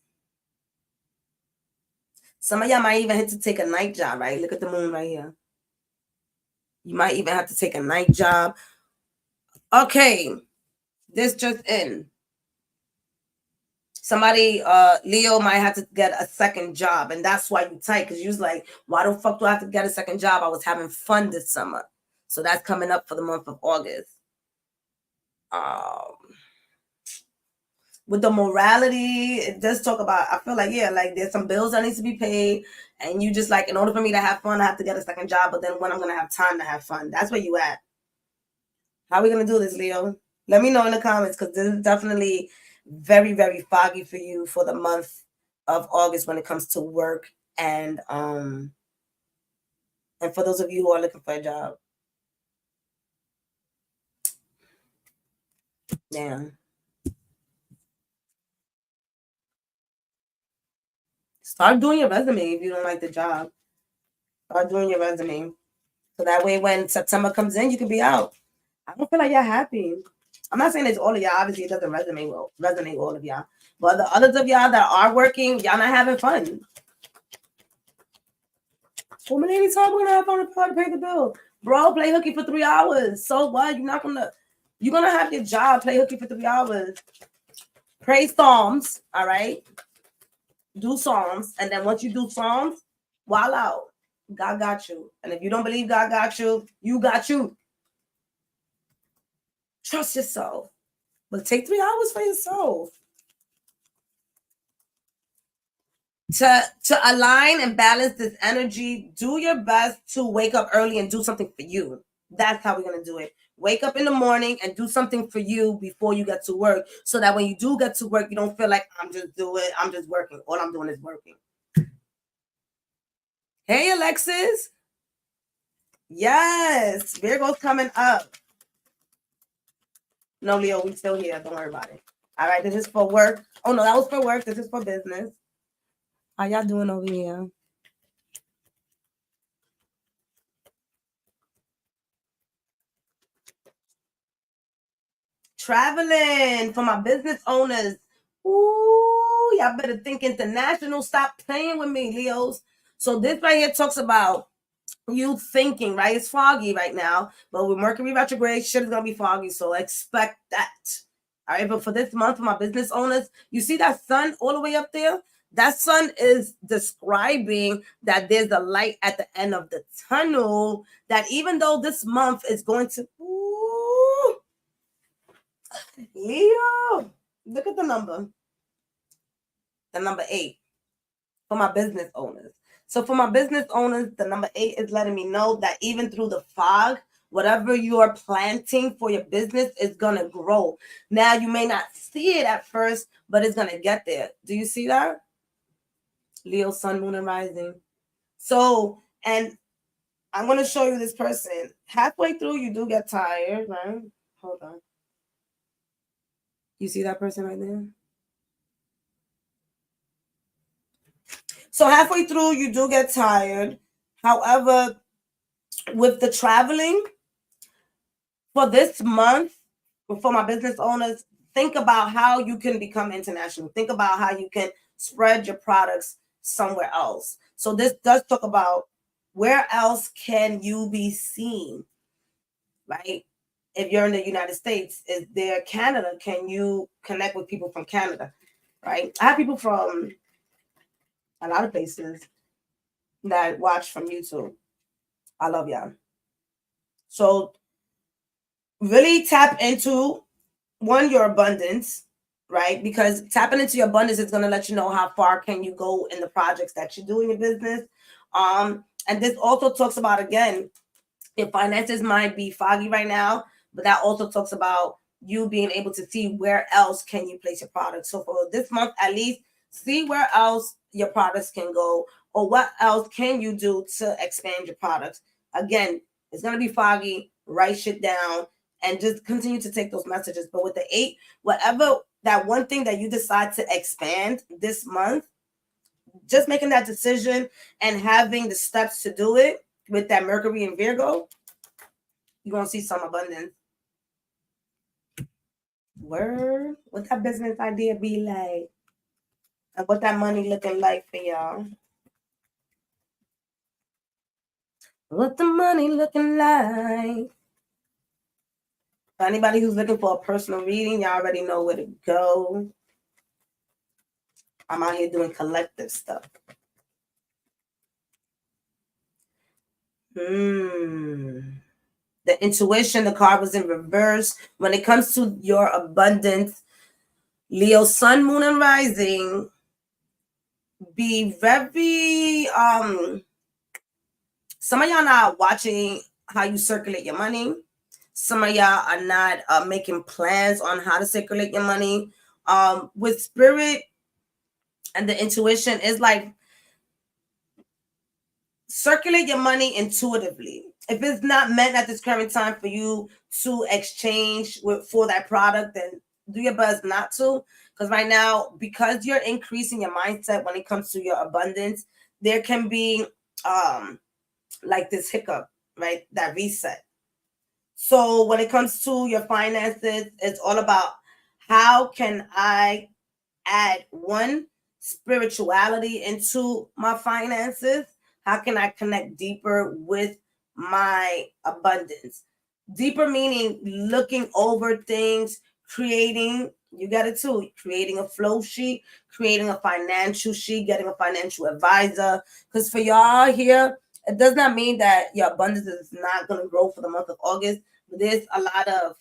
Some of y'all might even have to take a night job, right? Look at the moon right here. You might even have to take a night job. Okay, this just in. Somebody, Leo might have to get a second job, and that's why you tight, because you was like, why the fuck do I have to get a second job? I was having fun this summer. So that's coming up for the month of August. With the morality, it does talk about, I feel like, yeah, like there's some bills that needs to be paid, and you just like, in order for me to have fun, I have to get a second job, but then when I'm going to have time to have fun, that's where you at. How are we going to do this, Leo? Let me know in the comments, because this is definitely very, very foggy for you for the month of August when it comes to work and for those of you who are looking for a job. Man. Start doing your resume if you don't like the job. Start doing your resume. So that way when September comes in, you can be out. I don't feel like you're happy. I'm not saying it's all of y'all. Obviously, it doesn't resonate with all of y'all. But the others of y'all that are working, y'all not having fun. So many times we're gonna have fun to pay the bill. Bro, play hooky for 3 hours. So what? You're gonna have your job, play hooky for 3 hours. Pray Psalms, all right? Do Psalms. And then once you do Psalms, while out. God got you. And if you don't believe God got you, you got you. Trust yourself. But take 3 hours for yourself. To align and balance this energy, do your best to wake up early and do something for you. That's how we're going to do it. Wake up in the morning and do something for you before you get to work, so that when you do get to work, you don't feel like I'm just working. All I'm doing is working. Hey, Alexis. Yes, Virgo's coming up. No, Leo, we still here. Don't worry about it. All right, this is for work. Oh, no, that was for work. This is for business. How y'all doing over here? Traveling for my business owners. Ooh, y'all better think international. Stop playing with me, Leos. So this right here talks about you thinking, right? It's foggy right now, but with Mercury retrograde, shit is gonna be foggy. So expect that. All right, but for this month, for my business owners, you see that sun all the way up there? That sun is describing that there's a light at the end of the tunnel. That even though this month is going to, ooh, Leo, look at the number 8 for my business owners. So for my business owners, the number 8 is letting me know that even through the fog, whatever you are planting for your business is going to grow. Now, you may not see it at first, but it's going to get there. Do you see that? Leo, sun, moon, and rising. So, and I'm going to show you this person. Halfway through, you do get tired, right? Hold on. You see that person right there? So halfway through, you do get tired. However, with the traveling for this month, for my business owners, think about how you can become international. Think about how you can spread your products somewhere else. So this does talk about where else can you be seen, right? If you're in the United States, is there Canada? Can you connect with people from Canada, right? I have people from a lot of places that watch from YouTube. I love y'all. So really tap into your abundance, right? Because tapping into your abundance is going to let you know how far can you go in the projects that you do in your business. And this also talks about, again, your finances might be foggy right now, but that also talks about you being able to see where else can you place your products. So for this month, at least, see where else your products can go, or what else can you do to expand your products. Again, it's going to be foggy. Write shit down and just continue to take those messages. But with the 8, whatever, that one thing that you decide to expand this month, just making that decision and having the steps to do it with that Mercury and Virgo, you're going to see some abundance. Word. What that business idea be like? And what that money looking like for y'all? What the money looking like? For anybody who's looking for a personal reading, y'all already know where to go. I'm out here doing collective stuff. The intuition, the card was in reverse. When it comes to your abundance, Leo, sun, moon, and rising, be very some of y'all not watching how you circulate your money. Some of y'all are not making plans on how to circulate your money. With spirit and the intuition, is like circulate your money intuitively. If it's not meant at this current time for you to exchange for that product, then do your best not to. Because right now, because you're increasing your mindset when it comes to your abundance, there can be like this hiccup, right? That reset. So when it comes to your finances, it's all about how can I add one spirituality into my finances? How can I connect deeper with my abundance? Deeper meaning looking over things, creating, you got it too, creating a flow sheet, creating a financial sheet, getting a financial advisor. Because for y'all here, it does not mean that your abundance is not going to grow for the month of August. But there's a lot of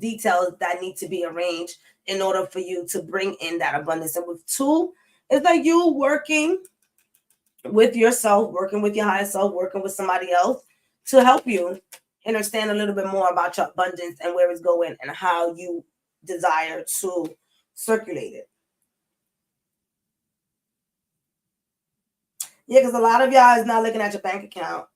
details that need to be arranged in order for you to bring in that abundance. And with 2, it's like you working with yourself, working with your higher self, working with somebody else to help you understand a little bit more about your abundance and where it's going and how you desire to circulate it. Yeah, because a lot of y'all is not looking at your bank account.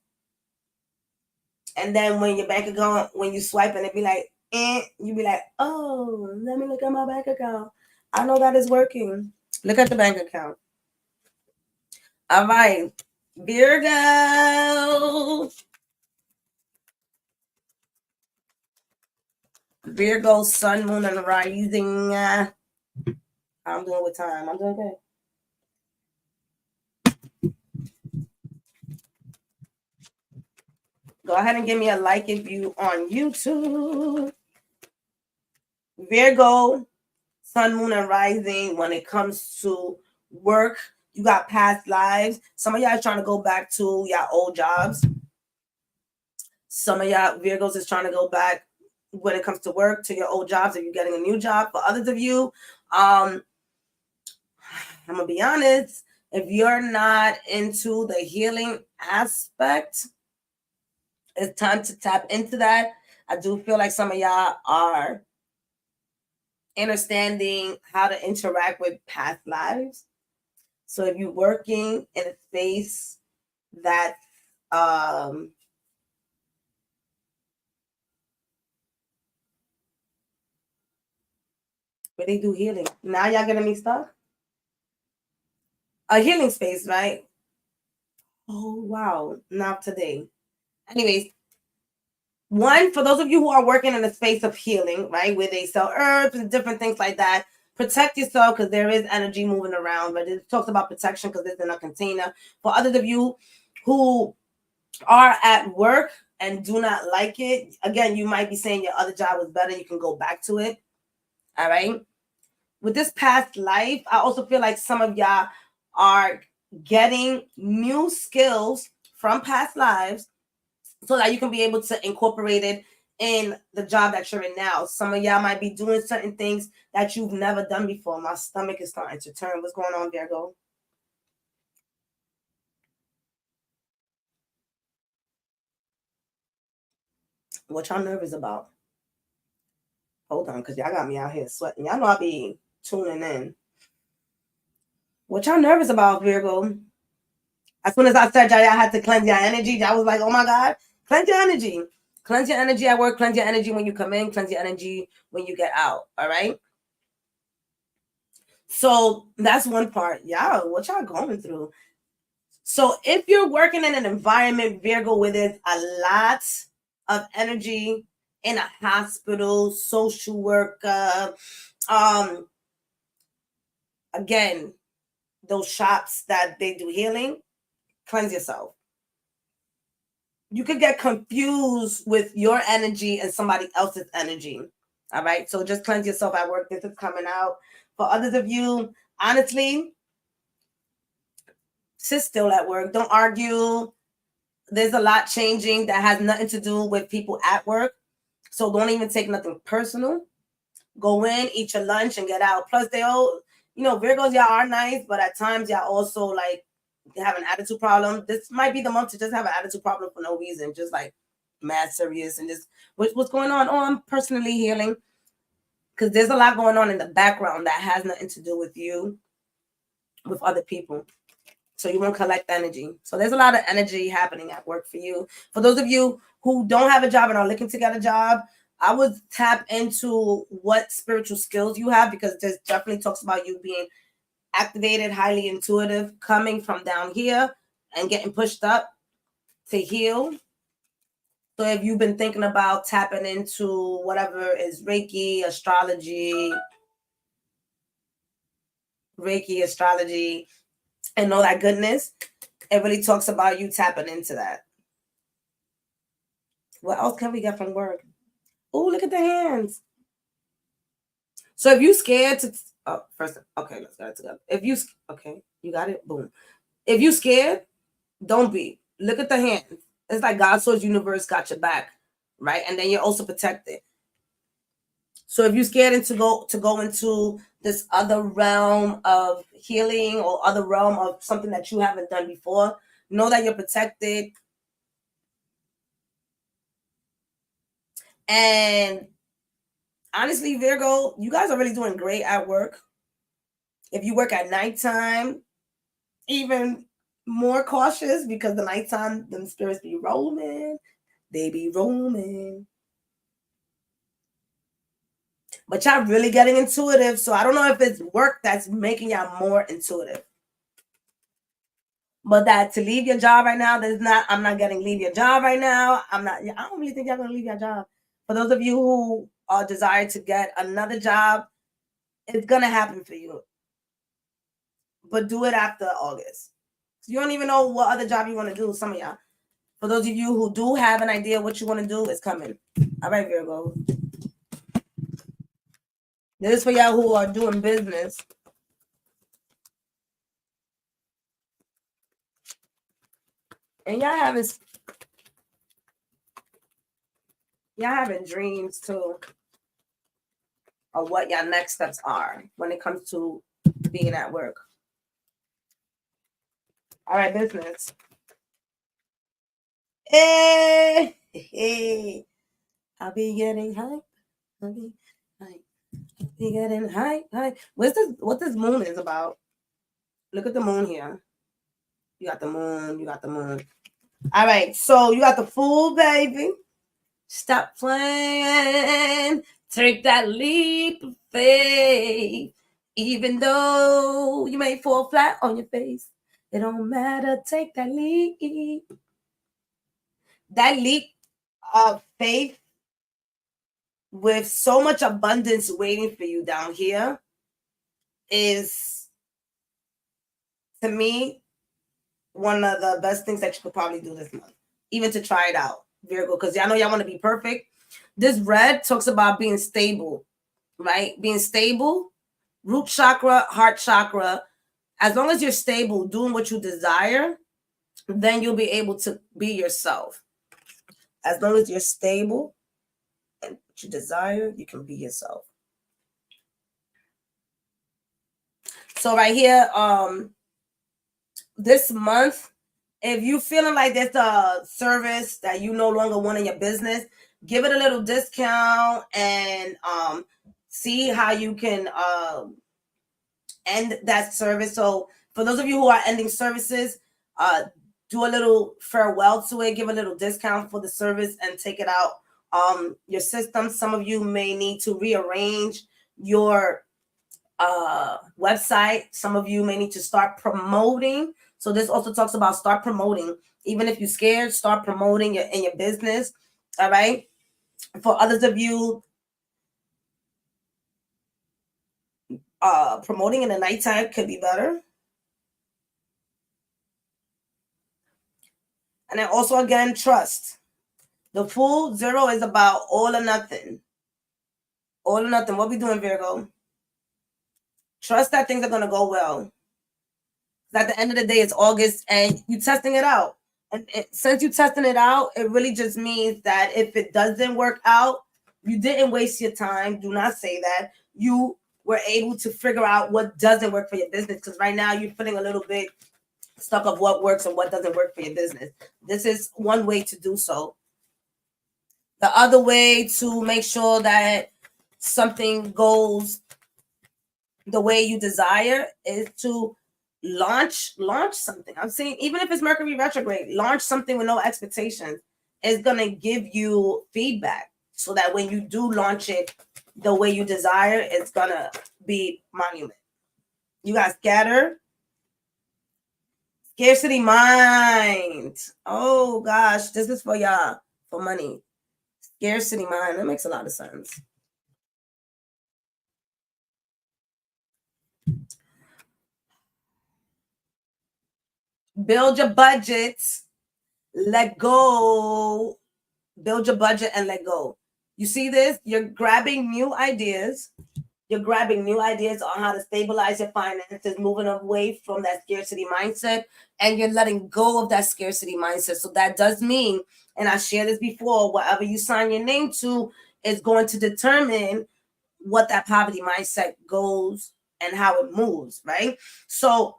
And then when your bank account, when you swipe and it be like, you be like, oh, let me look at my bank account. I know that is working. Look at the bank account. All right. Virgo. Virgo, sun, moon, and rising. I'm doing with time. I'm doing okay. Go ahead and give me a like if you on YouTube. Virgo, sun, moon, and rising. When it comes to work, you got past lives. Some of y'all are trying to go back to your old jobs. Some of y'all Virgos is trying to go back when it comes to work to your old jobs if you're getting a new job. For others of you, I'm gonna be honest, if you're not into the healing aspect, it's time to tap into that. I do feel like some of y'all are understanding how to interact with past lives. So if you're working in a space that where they do healing, now y'all getting me stuck. a healing space, right? Oh, wow. Not today. Anyways, one, for those of you who are working in a space of healing, right, where they sell herbs and different things like that, protect yourself because there is energy moving around. But it talks about protection because it's in a container. For others of you who are at work and do not like it, again, you might be saying your other job was better. You can go back to it. All right. With this past life, I also feel like some of y'all are getting new skills from past lives so that you can be able to incorporate it in the job that you're in now. Some of y'all might be doing certain things that you've never done before. My stomach is starting to turn. What's going on, Virgo? What y'all nervous about? Hold on, because y'all got me out here sweating. Y'all know I be tuning in. What y'all nervous about, Virgo? As soon as I said y'all had to cleanse your energy, y'all was like, oh my God, cleanse your energy. Cleanse your energy at work, cleanse your energy when you come in, cleanse your energy when you get out. All right. So that's one part. Y'all, what y'all going through? So if you're working in an environment, Virgo, where there's a lot of energy in a hospital, social worker, again, those shops that they do healing, cleanse yourself. You could get confused with your energy and somebody else's energy. All right. So just cleanse yourself at work. This is coming out. For others of you, honestly, sit still at work. Don't argue. There's a lot changing that has nothing to do with people at work. So don't even take nothing personal. Go in, eat your lunch, and get out. Plus, they all, Virgos, y'all are nice, but at times y'all also like have an attitude problem. This might be the month to just have an attitude problem for no reason, just like mad serious and just what's going on. Oh, I'm personally healing because there's a lot going on in the background that has nothing to do with you, with other people. So you won't collect energy. So there's a lot of energy happening at work for you. For those of you who don't have a job and are looking to get a job, I would tap into what spiritual skills you have, because this definitely talks about you being activated, highly intuitive, coming from down here and getting pushed up to heal. So if you've been thinking about tapping into whatever is Reiki, astrology, and all that goodness, it really talks about you tapping into that. What else can we get from work? Oh, look at the hands. So if you scared to, first, okay, let's get it together. Okay, you got it, boom. If you scared, don't be. Look at the hands. It's like God, source, universe got your back, right? And then you're also protected. So if you're scared to go into this other realm of healing or other realm of something that you haven't done before, know that you're protected. And honestly, Virgo, you guys are really doing great at work. If you work at nighttime, even more cautious, because the nighttime, them spirits be roaming. They be roaming. But y'all really getting intuitive. So I don't know if it's work that's making y'all more intuitive. But that to leave your job right now, I'm not getting leave your job right now. I don't really think y'all gonna leave your job. For those of you who are desire to get another job, it's gonna happen for you. But do it after August. You don't even know what other job you want to do, some of y'all. For those of you who do have an idea what you want to do, it's coming. All right, Virgo. This is for y'all who are doing business. And y'all having dreams too of what y'all next steps are when it comes to being at work. All right, business. Hey. I'll be getting hype. I'll be getting hype. What this moon is about? Look at the moon here. You got the moon. All right, so you got the Fool, baby. Stop playing. Take that leap of faith. Even though you may fall flat on your face, it don't matter. Take that leap. That leap of faith with so much abundance waiting for you down here is, to me, one of the best things that you could probably do this month, even to try it out, Virgo, because y'all know y'all want to be perfect. This red talks about being stable, right? Being stable, root chakra, heart chakra. As long as you're stable, doing what you desire, then you'll be able to be yourself. As long as you're stable and what you desire, you can be yourself. So right here, this month, if you feeling like there's a service that you no longer want in your business, give it a little discount and see how you can end that service. So for those of you who are ending services, do a little farewell to it, give a little discount for the service and take it out your system. Some of you may need to rearrange your website. Some of you may need to start promoting. So this also talks about start promoting. Even if you're scared, start promoting in your business. All right. For others of you, promoting in the nighttime could be better. And then also, again, trust. The Fool 0 is about all or nothing. All or nothing. What we doing, Virgo? Trust that things are going to go well. At the end of the day, it's August and you're testing it out. And since you're testing it out, it really just means that if it doesn't work out, you didn't waste your time. Do not say that. You were able to figure out what doesn't work for your business, because right now you're feeling a little bit stuck of what works and what doesn't work for your business. This is one way to do so. The other way to make sure that something goes the way you desire is to launch something. I'm saying, even if it's Mercury retrograde, launch something with no expectations. It's gonna give you feedback so that when you do launch it the way you desire, it's gonna be monument. You guys scatter. Scarcity mind. Oh gosh, this is for y'all, for money. Scarcity mind. That makes a lot of sense. Build your budgets. Let go. Build your budget and let go. You see this? You're grabbing new ideas. You're grabbing new ideas on how to stabilize your finances, moving away from that scarcity mindset, and you're letting go of that scarcity mindset. So that does mean, and I shared this before, whatever you sign your name to is going to determine what that poverty mindset goes and how it moves, right? So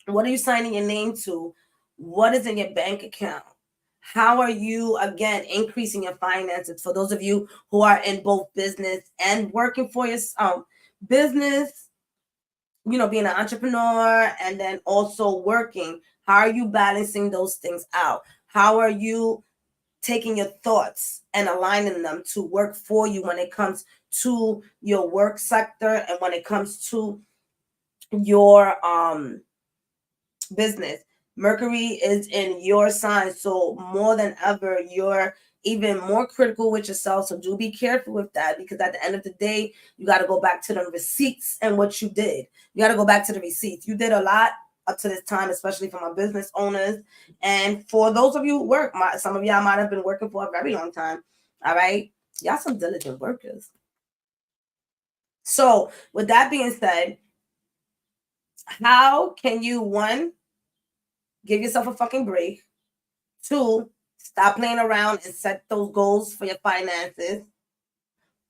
what are you signing your name to? What is in your bank account? How are you, again, increasing your finances? For those of you who are in both business and working for your business, being an entrepreneur and then also working, how are you balancing those things out? How are you taking your thoughts and aligning them to work for you when it comes to your work sector and when it comes to your business? Mercury is in your sign, so more than ever, you're even more critical with yourself. So do be careful with that, because at the end of the day, you got to go back to the receipts and what you did. You got to go back to the receipts. You did a lot up to this time, especially for my business owners. And for those of you who work, some of y'all might have been working for a very long time. All right. Y'all some diligent workers. So with that being said, how can you, one, give yourself a fucking break. Two, stop playing around and set those goals for your finances.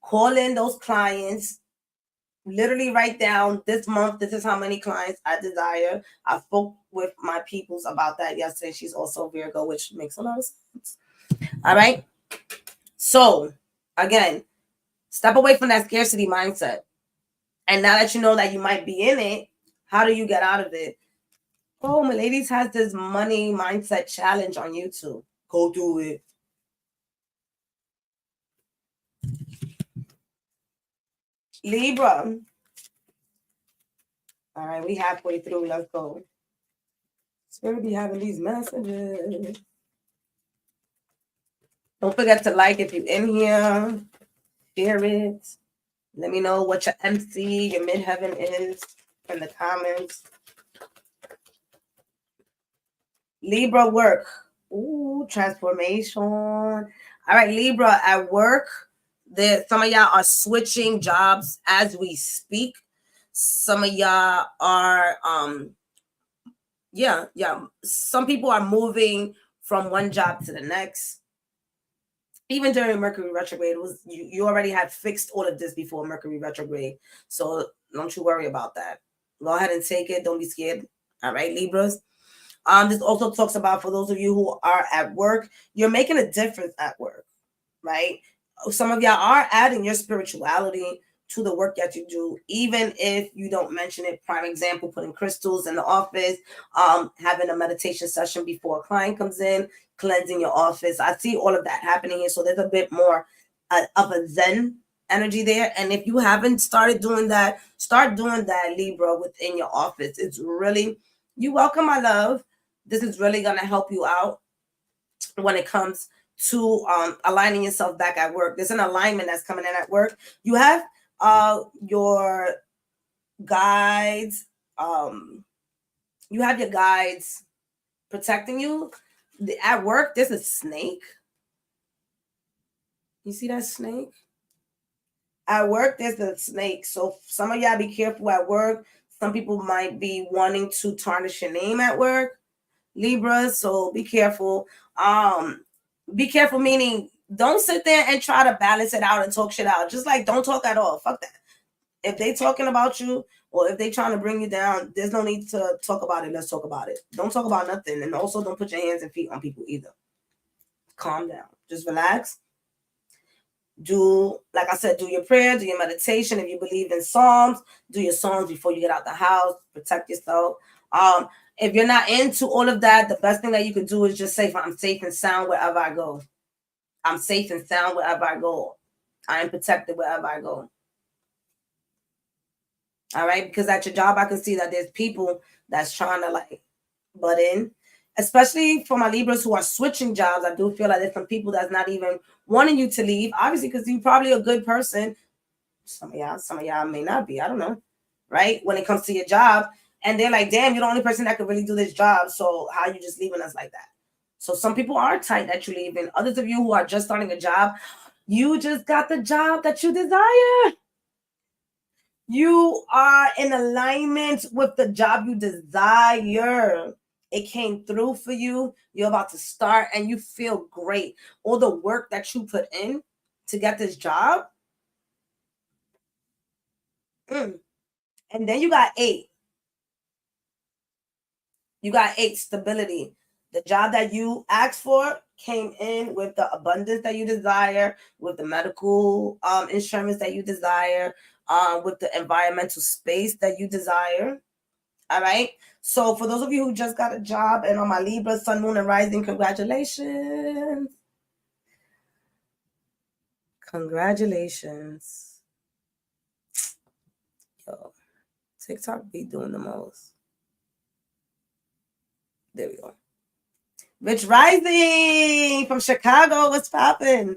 Call in those clients. Literally write down, this month, this is how many clients I desire. I spoke with my peoples about that yesterday. She's also Virgo, which makes a lot of sense. All right. So again, step away from that scarcity mindset. And now that you know that you might be in it, how do you get out of it? Oh, my ladies has this money mindset challenge on YouTube. Go do it. Libra. All right, we halfway through. Let's go. Spirit be having these messages. Don't forget to like if you're in here. Share it. Let me know what your MC, your midheaven is in the comments. Libra work. Ooh, transformation. All right, Libra at work. Some of y'all are switching jobs as we speak. Some of y'all are yeah. Some people are moving from one job to the next. Even during Mercury retrograde, it was you already had fixed all of this before Mercury retrograde. So don't you worry about that. Go ahead and take it. Don't be scared. All right, Libras. This also talks about, for those of you who are at work, you're making a difference at work, right? Some of y'all are adding your spirituality to the work that you do, even if you don't mention it. Prime example, putting crystals in the office, having a meditation session before a client comes in, cleansing your office. I see all of that happening here. So there's a bit more of a Zen energy there. And if you haven't started doing that, start doing that, Libra, within your office. It's really, you're welcome, my love. This is really going to help you out when it comes to aligning yourself back at work. There's an alignment that's coming in at work. You have your guides. You have your guides protecting you. At work, there's a snake. You see that snake? At work, there's a snake. So some of y'all be careful at work. Some people might be wanting to tarnish your name at work, Libra. So be careful. Be careful, meaning don't sit there and try to balance it out and talk shit out. Just like don't talk at all. Fuck that. If they talking about you or if they trying to bring you down, there's no need to talk about it. Let's talk about it. Don't talk about nothing. And also don't put your hands and feet on people either. Calm down. Just relax. Do, like I said, do your prayer, do your meditation. If you believe in Psalms, do your Psalms before you get out the house. Protect yourself. If you're not into all of that, the best thing that you could do is just say, I'm safe and sound wherever I go. I'm safe and sound wherever I go. I am protected wherever I go. All right? Because at your job, I can see that there's people that's trying to like butt in. Especially for my Libras who are switching jobs, I do feel like there's some people that's not even wanting you to leave. Obviously, because you're probably a good person. Some of y'all may not be. I don't know. Right? When it comes to your job. And they're like, damn, you're the only person that could really do this job. So how are you just leaving us like that? So some people are tight that you leave. And others of you who are just starting a job, you just got the job that you desire. You are in alignment with the job you desire. It came through for you. You're about to start and you feel great. All the work that you put in to get this job. And then you got 8. You got 8, stability. The job that you asked for came in with the abundance that you desire, with the medical insurance that you desire, with the environmental space that you desire. All right. So for those of you who just got a job and on my Libra, Sun, Moon, and Rising, congratulations. Congratulations. Yo, TikTok be doing the most. There we go. Rich Rising from Chicago. What's poppin'?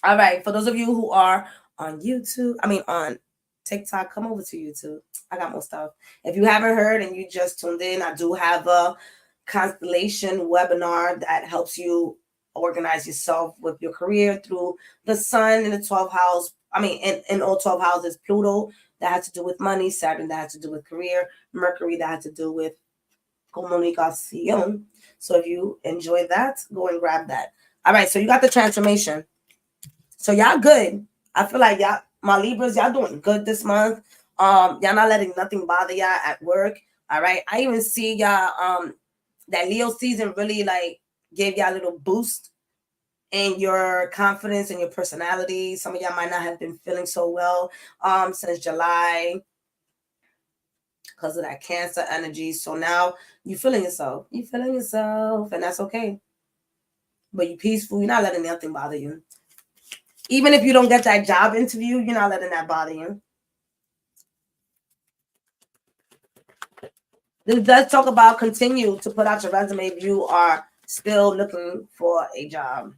All right. For those of you who are on YouTube, on TikTok, come over to YouTube. I got more stuff. If you haven't heard and you just tuned in, I do have a constellation webinar that helps you organize yourself with your career through the sun in the 12th house. In all 12 houses, Pluto, that has to do with money, Saturn, that has to do with career, Mercury, that has to do with comunicación. So if you enjoy that, go and grab that. All right, so you got the transformation. So y'all good. I feel like y'all, my Libras, y'all doing good this month. Y'all not letting nothing bother y'all at work. All right. I even see y'all that Leo season really like gave y'all a little boost in your confidence and your personality. Some of y'all might not have been feeling so well since July because of that Cancer energy. So now you're feeling yourself. You're feeling yourself, and that's okay. But you're peaceful. You're not letting nothing bother you. Even if you don't get that job interview, you're not letting that bother you. This does talk about continue to put out your resume if you are still looking for a job.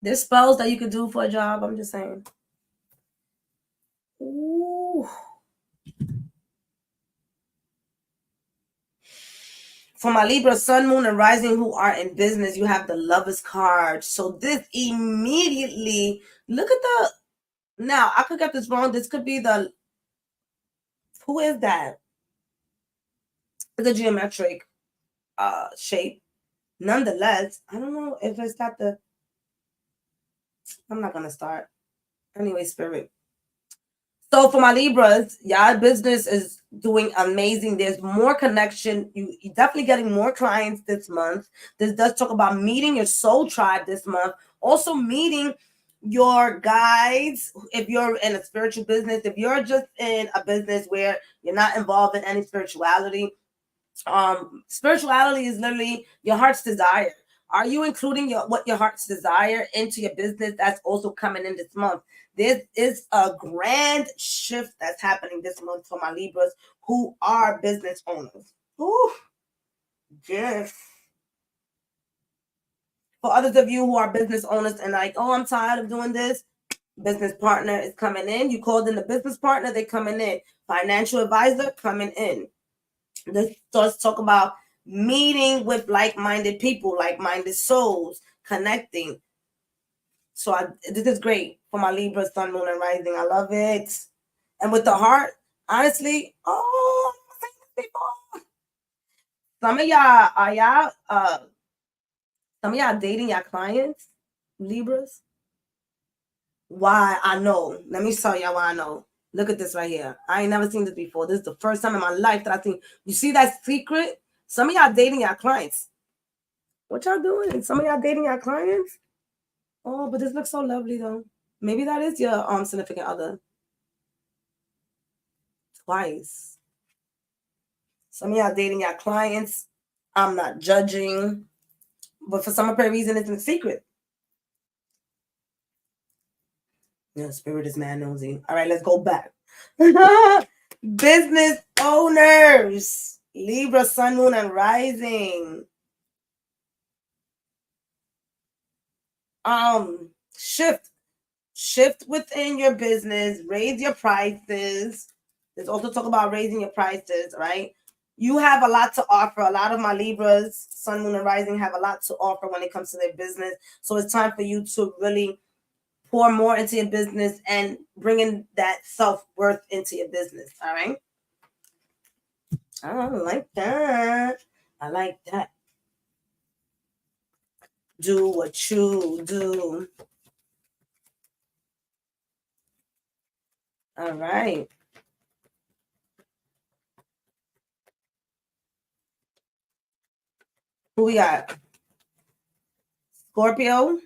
There's spells that you could do for a job. I'm just saying. Ooh. For my Libra, Sun, Moon, and Rising who are in business, you have the Lovers card. So this immediately, look at the, now I could get this wrong. This could be the, who is that? It's a geometric shape. Nonetheless, I don't know if it's got the, I'm not going to start. Anyway, Spirit. So for my Libras, your business is doing amazing. There's more connection. You're definitely getting more clients this month. This does talk about meeting your soul tribe this month. Also meeting your guides. If you're in a spiritual business, if you're just in a business where you're not involved in any spirituality, spirituality is literally your heart's desire. Are you including what your heart's desire into your business? That's also coming in this month. This is a grand shift that's happening this month for my Libras who are business owners. Ooh, yes. For others of you who are business owners and like, oh, I'm tired of doing this, business partner is coming in. You called in the business partner, they're coming in. Financial advisor coming in. This does talk about meeting with like-minded people, like-minded souls, connecting. So this is great for my Libra, Sun, Moon, and Rising. I love it. And with the heart, honestly, oh, some of y'all are some of y'all dating your clients, Libras. Why? I know. Let me tell y'all why I know. Look at this right here. I ain't never seen this before. This is the first time in my life that I think. You see that secret? Some of y'all dating your clients. What y'all doing? Some of y'all dating your clients? Oh, but this looks so lovely though. Maybe that is your significant other. Twice. Some of y'all dating your clients. I'm not judging. But for some apparent reason, it's in secret. Yeah, spirit is mad nosy. All right, let's go back. Business owners. Libra, Sun, Moon, and Rising. Shift within your business, raise your prices. There's also talk about raising your prices, right? You have a lot to offer. A lot of my Libras, Sun, Moon, and Rising have a lot to offer when it comes to their business. So it's time for you to really pour more into your business and bringing that self-worth into your business, all right? I like that. I like that. Do what you do. All right. Who we got? Scorpio.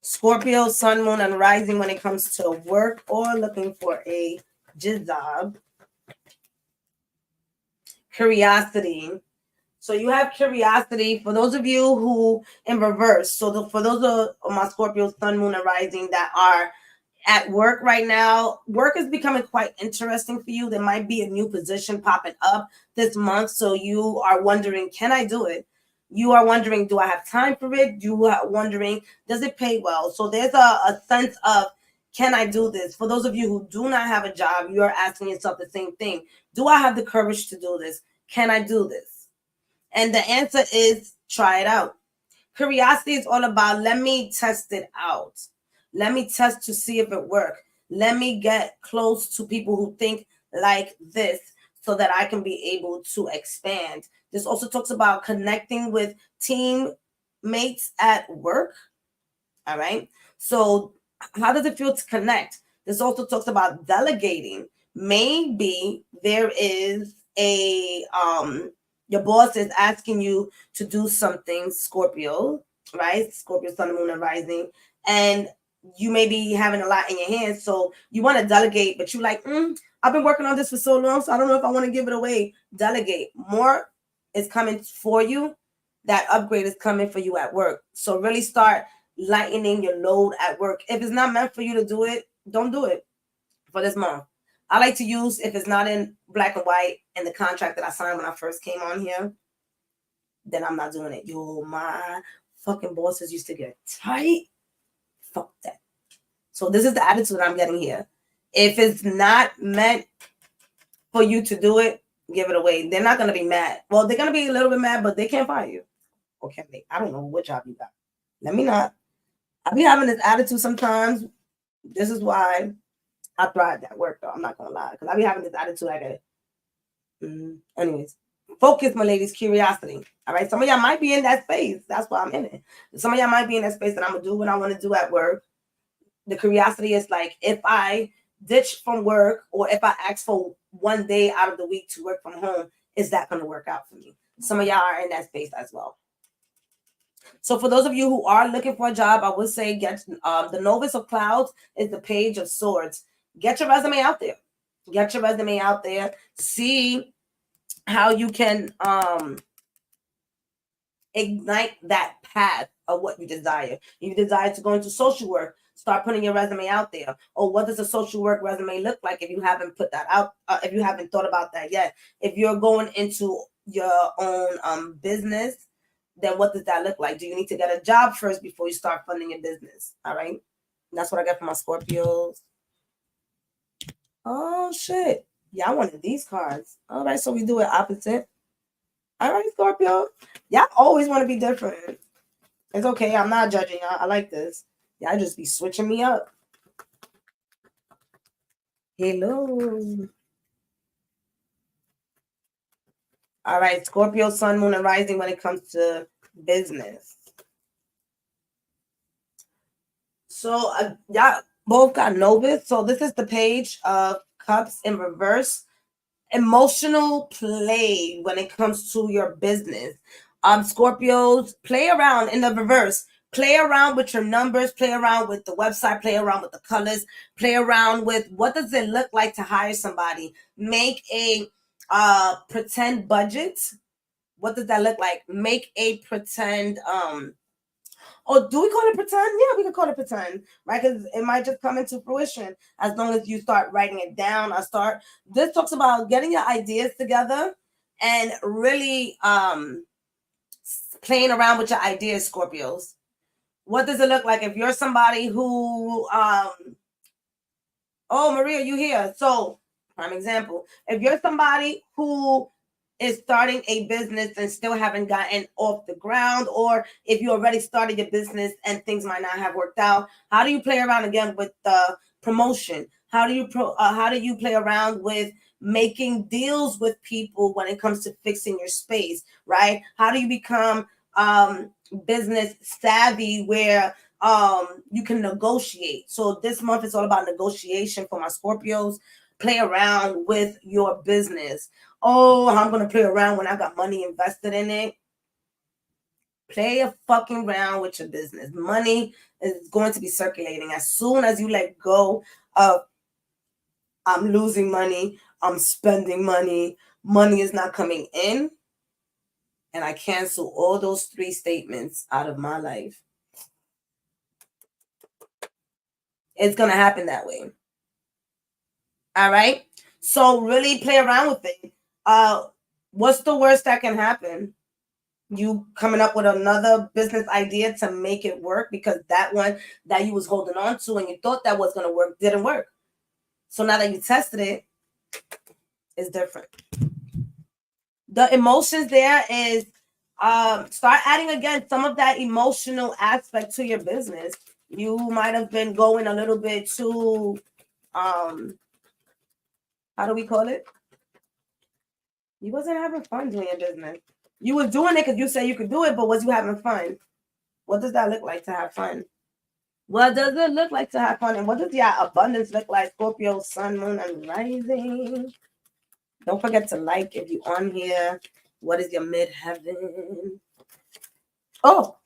Scorpio, Sun, Moon, and Rising when it comes to work or looking for a job. Curiosity. So you have curiosity for those of you who in reverse. So for those of my Scorpio, Sun, Moon, and Rising that are at work right now, work is becoming quite interesting for you. There might be a new position popping up this month. So you are wondering, can I do it? You are wondering, do I have time for it? You are wondering, does it pay well? So there's a sense of, can I do this? For those of you who do not have a job, you're asking yourself the same thing. Do I have the courage to do this? Can I do this? And the answer is try it out. Curiosity is all about, let me test it out. Let me test to see if it works. Let me get close to people who think like this so that I can be able to expand. This also talks about connecting with teammates at work. All right. So how does it feel to connect? This also talks about delegating. Maybe there is a your boss is asking you to do something, Scorpio, right? Scorpio, Sun, Moon, and Rising, and you may be having a lot in your hands, so you want to delegate, but you're like, I've been working on this for so long, so I don't know if I want to give it away. Delegate. More is coming for you that upgrade is coming for you at work. So really start lightening your load at work. If it's not meant for you to do it, don't do it for this month. I like to use, if it's not in black and white in the contract that I signed when I first came on here, then I'm not doing it. Yo, my fucking bosses used to get tight. Fuck that. So this is the attitude I'm getting here. If it's not meant for you to do it, give it away. They're not going to be mad. Well, they're going to be a little bit mad, but they can't fire you. Okay, I don't know what job you got. Let me not. I be having this attitude sometimes. This is why I thrived at work, though. I'm not going to lie. Because I be having this attitude like a... Anyways, focus, my ladies. Curiosity. All right? Some of y'all might be in that space. That's why I'm in it. Some of y'all might be in that space that I'm going to do what I want to do at work. The curiosity is like, if I ditch from work or if I ask for one day out of the week to work from home, is that going to work out for me? Some of y'all are in that space as well. So for those of you who are looking for a job, I would say get the Novus of Clouds is the Page of Swords. Get your resume out there. Get your resume out there. See how you can ignite that path of what you desire. If you desire to go into social work, start putting your resume out there. Or what does a social work resume look like if you haven't put that out, if you haven't thought about that yet? If you're going into your own business, then what does that look like? Do you need to get a job first before you start funding your business? All right. And that's what I got for my Scorpios. Oh, shit. Yeah, I wanted these cards. All right, so we do it opposite. All right, Scorpio. Y'all always want to be different. It's okay. I'm not judging y'all. I like this. Y'all just be switching me up. Hello. All right, Scorpio, Sun, Moon, and Rising when it comes to business. So y'all both got Novus. So this is the Page of Cups in reverse. Emotional play when it comes to your business. Scorpios, play around in the reverse. Play around with your numbers, play around with the website, play around with the colors, play around with what does it look like to hire somebody. Make a pretend budget. What does that look like? Make a pretend or do we call it pretend? Yeah, we can call it pretend, right? Because it might just come into fruition as long as you start writing it down. This talks about getting your ideas together and really playing around with your ideas, Scorpios. What does it look like if you're somebody who oh, Maria, you here? So, prime example. If you're somebody who is starting a business and still haven't gotten off the ground, or if you already started your business and things might not have worked out, how do you play around again with the promotion? How do you play around with making deals with people when it comes to fixing your space, right? How do you become business savvy where you can negotiate? So this month is all about negotiation for my Scorpios. Play around with your business. Oh, I'm gonna play around when I got money invested in it. Play a fucking round with your business. Money is going to be circulating. As soon as you let go of I'm losing money, I'm spending money, money is not coming in, and I cancel all those 3 statements out of my life, it's gonna happen that way. All right. So really play around with it. What's the worst that can happen? You coming up with another business idea to make it work because that one that you was holding on to and you thought that was going to work didn't work. So now that you tested it, it's different. The emotions there is start adding again some of that emotional aspect to your business. You might have been going a little bit too how do we call it? You wasn't having fun doing your business. You was doing it because you said you could do it, but was you having fun? What does that look like to have fun? What does it look like to have fun? And what does your abundance look like? Scorpio, Sun, Moon, and Rising. Don't forget to like if you're on here. What is your midheaven? Oh.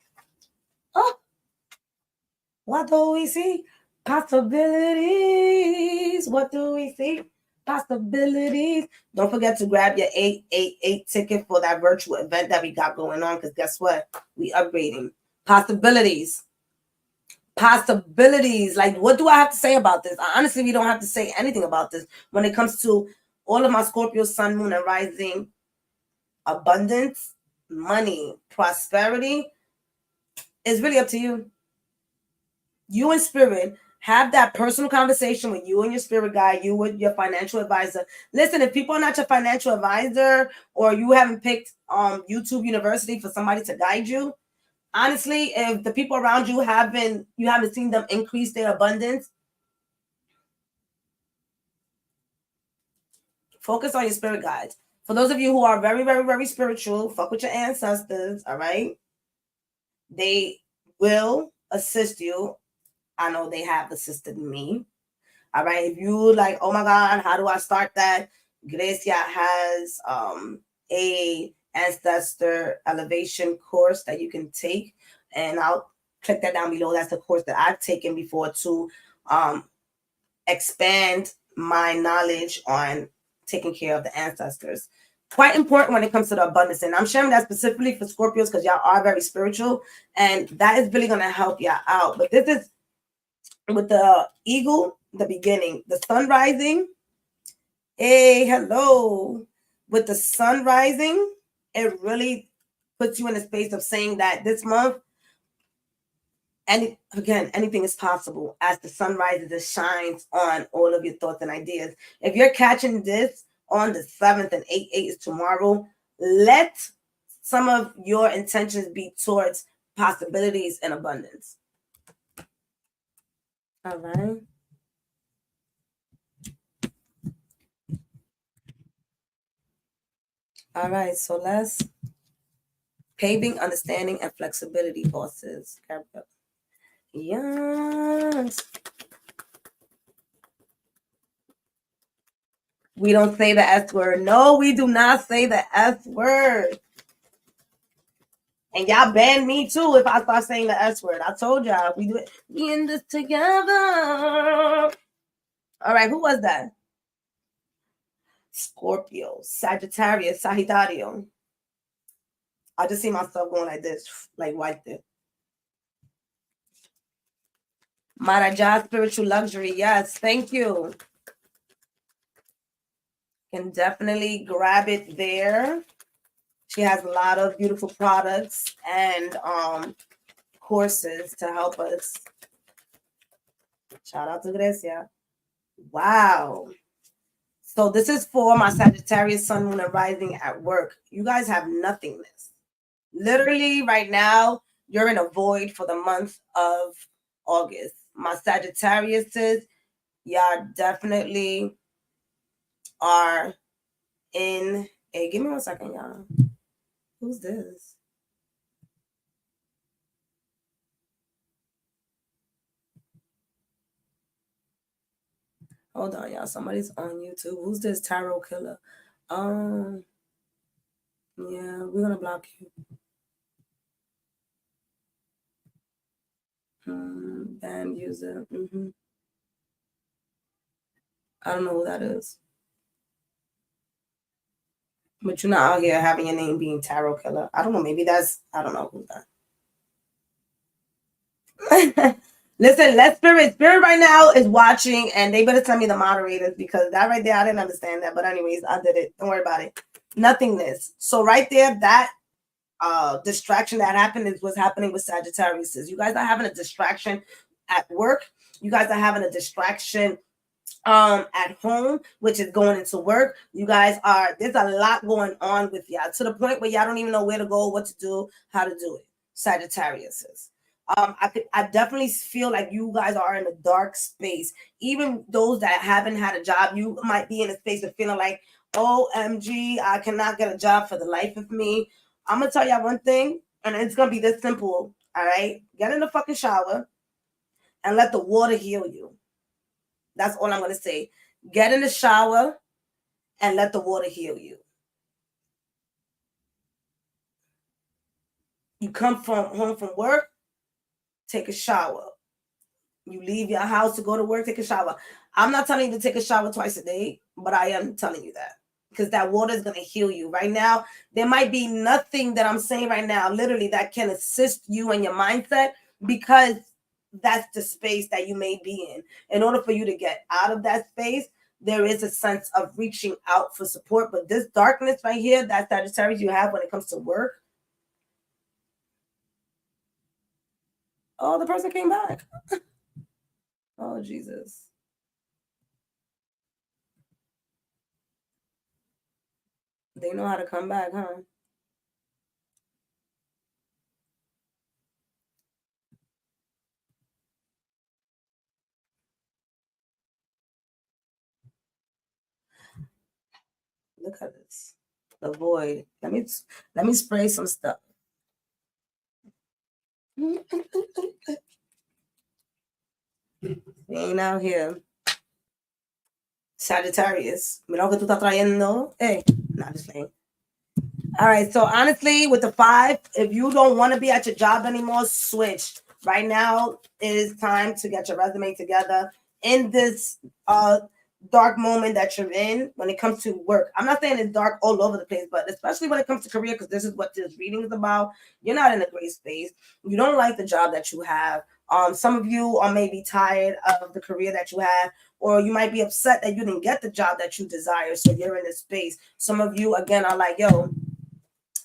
What do we see? Possibilities. What do we see? Possibilities. Don't forget to grab your 888 ticket for that virtual event that we got going on, because guess what? We upgrading. Possibilities. Possibilities. Like, what do I have to say about this? Honestly, we don't have to say anything about this when it comes to all of my Scorpio, sun, moon, and rising. Abundance, money, prosperity is really up to you. You and spirit have that personal conversation with you and your spirit guide, you with your financial advisor. Listen, if people are not your financial advisor, or you haven't picked YouTube University for somebody to guide you, honestly, if the people around you haven't seen them increase their abundance, focus on your spirit guides. For those of you who are very, very, very spiritual, fuck with your ancestors, all right? They will assist you. I know they have assisted me. All right. If you like, oh my God, how do I start that? Grecia has a ancestor elevation course that you can take. And I'll click that down below. That's the course that I've taken before to expand my knowledge on taking care of the ancestors. Quite important when it comes to the abundance. And I'm sharing that specifically for Scorpios because y'all are very spiritual. And that is really going to help y'all out. But this is with the eagle, the beginning, the sun rising. Hey, hello. With the sun rising, it really puts you in a space of saying that this month, and again, anything is possible as the sun rises, it shines on all of your thoughts and ideas. If you're catching this on the 7th and 8 is tomorrow, let some of your intentions be towards possibilities and abundance. All right. All right, so let's paving, understanding, and flexibility bosses. Yes. We don't say the S word. No, we do not say the S word. And y'all ban me too if I start saying the S word. I told y'all we do it. We in this together. All right, who was that? Scorpio, Sagittarius, Sagittario. I just see myself going like this, like white there. Maharaja, spiritual luxury. Yes, thank you. Can definitely grab it there. She has a lot of beautiful products and courses to help us. Shout out to Grecia. Wow. So this is for my Sagittarius, sun, moon, and rising at work. You guys have nothingness. Literally right now, you're in a void for the month of August. My Sagittariuses, y'all definitely are in a, give me 1 second, y'all. Who's this? Hold on, y'all. Somebody's on YouTube. Who's this tarot killer? Yeah, we're gonna block you. Ban user. I don't know who that is. But you're not out here having your name being tarot killer. I don't know. Maybe that's, I don't know who that. Listen, let Spirit right now is watching, and they better tell me the moderators, because that right there, I didn't understand that. But anyways, I did it. Don't worry about it. Nothingness. So right there, that distraction that happened is what's happening with Sagittarius. You guys are having a distraction at work. You guys are having a distraction at home, which is going into work. You guys are, there's a lot going on with y'all to the point where y'all don't even know where to go, what to do, how to do it. Sagittarius. I definitely feel like you guys are in a dark space. Even those that haven't had a job, you might be in a space of feeling like, OMG, I cannot get a job for the life of me. I'm gonna tell y'all one thing, and it's gonna be this simple. All right, get in the fucking shower and let the water heal you. That's all I'm gonna say. Get in the shower and let the water heal you. You come home from work, take a shower. You leave your house to go to work, take a shower. I'm not telling you to take a shower twice a day, but I am telling you that because that water is going to heal you. Right now, there might be nothing that I'm saying right now, literally, that can assist you in your mindset because that's the space that you may be in. In order for you to get out of that space, there is a sense of reaching out for support. But this darkness right here, that Sagittarius you have when it comes to work, oh, the person came back. Oh, Jesus. They know how to come back, huh? Look at this. The void. Let me spray some stuff. We ain't out here. Sagittarius. Mira lo que tú estás trayendo. Hey, not just playing. All right. So honestly, with the 5, if you don't want to be at your job anymore, switch. Right now, it is time to get your resume together in this dark moment that you're in when it comes to work. I'm not saying it's dark all over the place, but especially when it comes to career, because this is what this reading is about. You're not in a great space. You don't like the job that you have. Some of you are maybe tired of the career that you have, or you might be upset that you didn't get the job that you desire. So you're in this space. Some of you, again, are like, yo,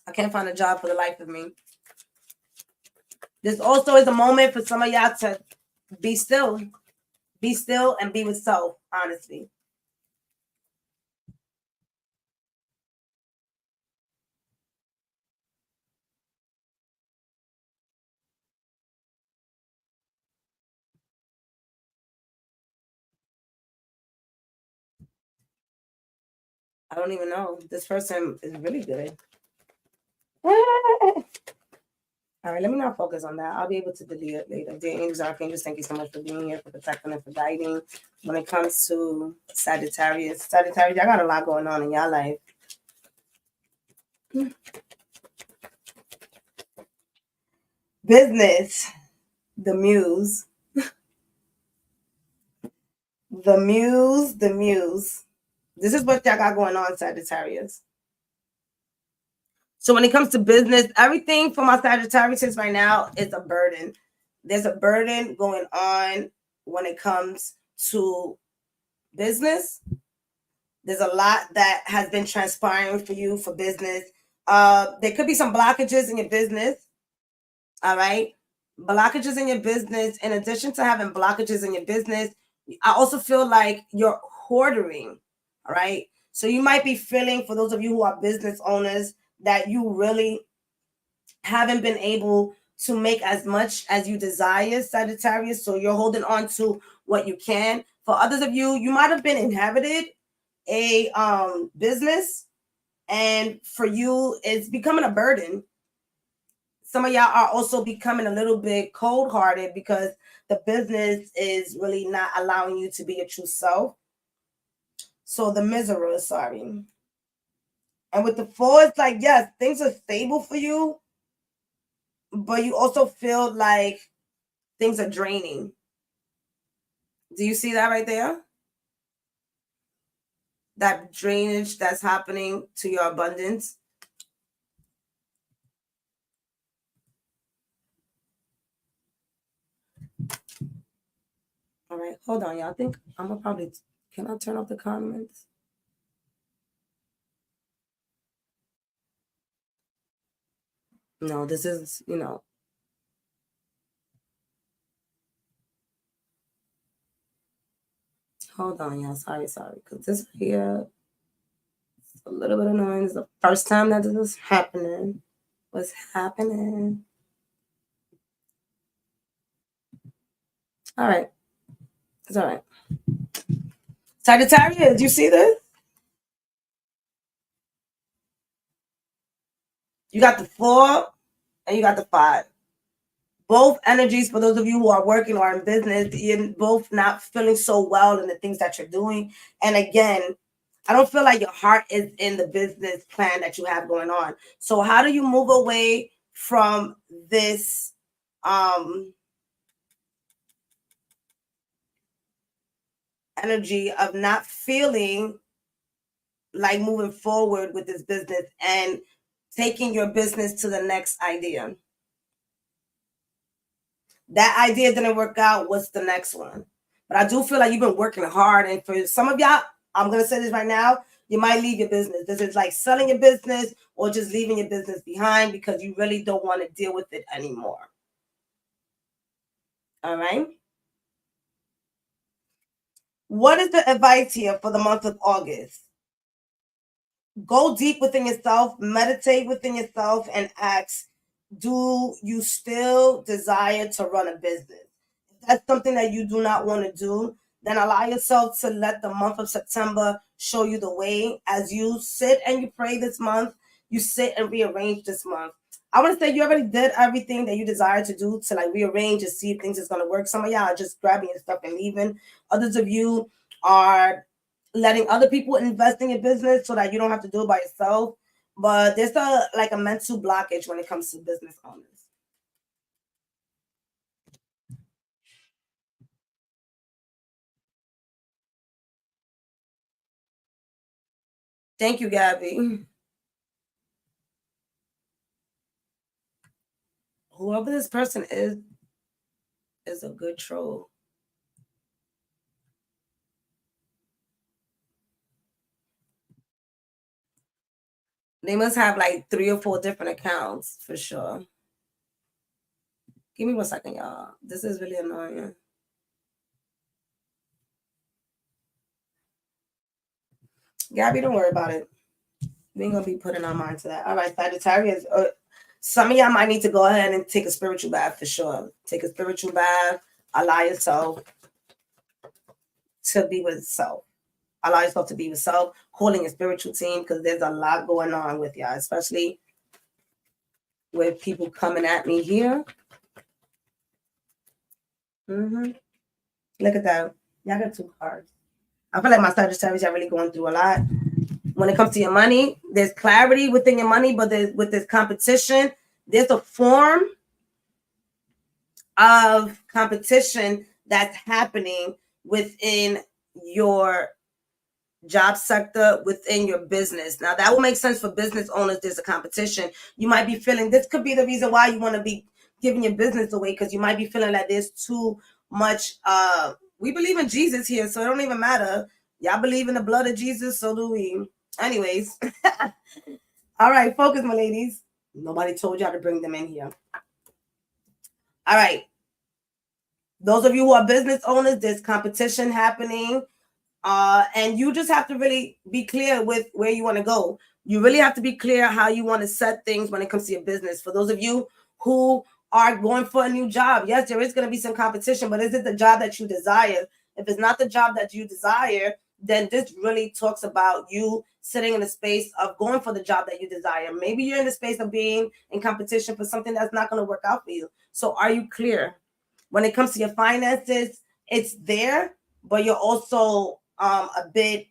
I can't find a job for the life of me. This also is a moment for some of y'all to be still and be with self, honestly. I don't even know. This person is really good. All right, let me not focus on that. I'll be able to delete it later. Dear angels, archangels, thank you so much for being here, for protecting and for guiding. When it comes to Sagittarius, y'all got a lot going on in y'all life. Business, the muse. The muse. This is what y'all got going on, Sagittarius. So when it comes to business, everything for my Sagittarius right now is a burden. There's a burden going on when it comes to business. There's a lot that has been transpiring for you for business. There could be some blockages in your business. All right. Blockages in your business. In addition to having blockages in your business, I also feel like you're hoarding. All right. So you might be feeling, for those of you who are business owners, that you really haven't been able to make as much as you desire, Sagittarius. So you're holding on to what you can. For others of you, you might have been inherited a business, and for you, it's becoming a burden. Some of y'all are also becoming a little bit cold-hearted because the business is really not allowing you to be your true self. So the misery, sorry. And with the 4, it's like, yes, things are stable for you, but you also feel like things are draining. Do you see that right there? That drainage that's happening to your abundance. All right, hold on, y'all. I think I'm gonna probably, can I turn off the comments? No, this is, hold on, y'all. Sorry, because this here is a little bit annoying. It's the first time that this is happening. What's happening? All right, it's all right. Sagittarius, do you see this? You got the 4 and you got the 5. Both energies, for those of you who are working or in business, you're both not feeling so well in the things that you're doing. And again, I don't feel like your heart is in the business plan that you have going on. So how do you move away from this energy of not feeling like moving forward with this business and taking your business to the next idea. That idea didn't work out. What's the next one? But I do feel like you've been working hard. And for some of y'all, I'm going to say this right now, you might leave your business. This is like selling your business or just leaving your business behind because you really don't want to deal with it anymore. All right. What is the advice here for the month of August? Go deep within yourself, meditate within yourself, and ask, do you still desire to run a business? If that's something that you do not want to do, then allow yourself to let the month of September show you the way. As you sit and you pray this month, you sit and rearrange this month. I want to say you already did everything that you desire to do to like rearrange and see if things is going to work. Some of y'all are just grabbing your stuff and leaving. Others of you are letting other people invest in your business so that you don't have to do it by yourself. But there's a mental blockage when it comes to business owners. Thank you, Gabby. Whoever this person is a good troll. They must have like 3 or 4 different accounts for sure. Give me 1 second, y'all. This is really annoying. Gabby, don't worry about it. We ain't gonna be putting our mind to that. All right, Sagittarius. Some of y'all might need to go ahead and take a spiritual bath for sure. Take a spiritual bath. Allow yourself to be with self. Allow yourself to be with self. Calling a spiritual team because there's a lot going on with y'all, especially with people coming at me here. Look at that. Y'all got 2 cards. I feel like my Sagittarius are really going through a lot. When it comes to your money, there's clarity within your money, but with this competition, there's a form of competition that's happening within your job sector, within your business. Now, that will make sense for business owners. There's a competition. You might be feeling this could be the reason why you want to be giving your business away, because you might be feeling like there's too much. We believe in Jesus here, so it don't even matter. Y'all believe in the blood of Jesus, so do we. Anyways. All right, focus, my ladies. Nobody told y'all to bring them in here. All right. Those of you who are business owners, there's competition happening. And you just have to really be clear with where you want to go. You really have to be clear how you want to set things when it comes to your business. For those of you who are going for a new job, yes, there is going to be some competition, but is it the job that you desire? If it's not the job that you desire, then this really talks about you sitting in the space of going for the job that you desire. Maybe you're in the space of being in competition for something that's not going to work out for you. So are you clear? When it comes to your finances, it's there, but you're also a bit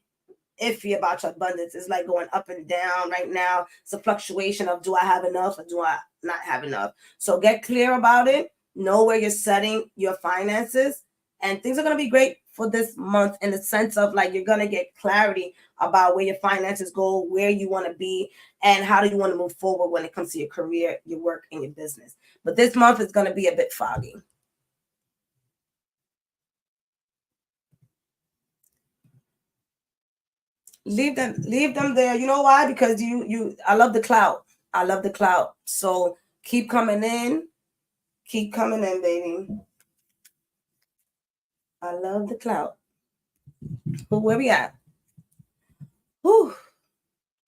iffy about your abundance. It's like going up and down right now. It's a fluctuation of, do I have enough or do I not have enough? So get clear about it. Know where you're setting your finances, and things are going to be great for this month in the sense of like you're going to get clarity about where your finances go, where you want to be, and how do you want to move forward when it comes to your career, your work, and your business. But this month is going to be a bit foggy. Leave them there. You know why? Because I love the clout. I love the clout. So keep coming in. Keep coming in, baby. I love the clout. But where we at? Whew.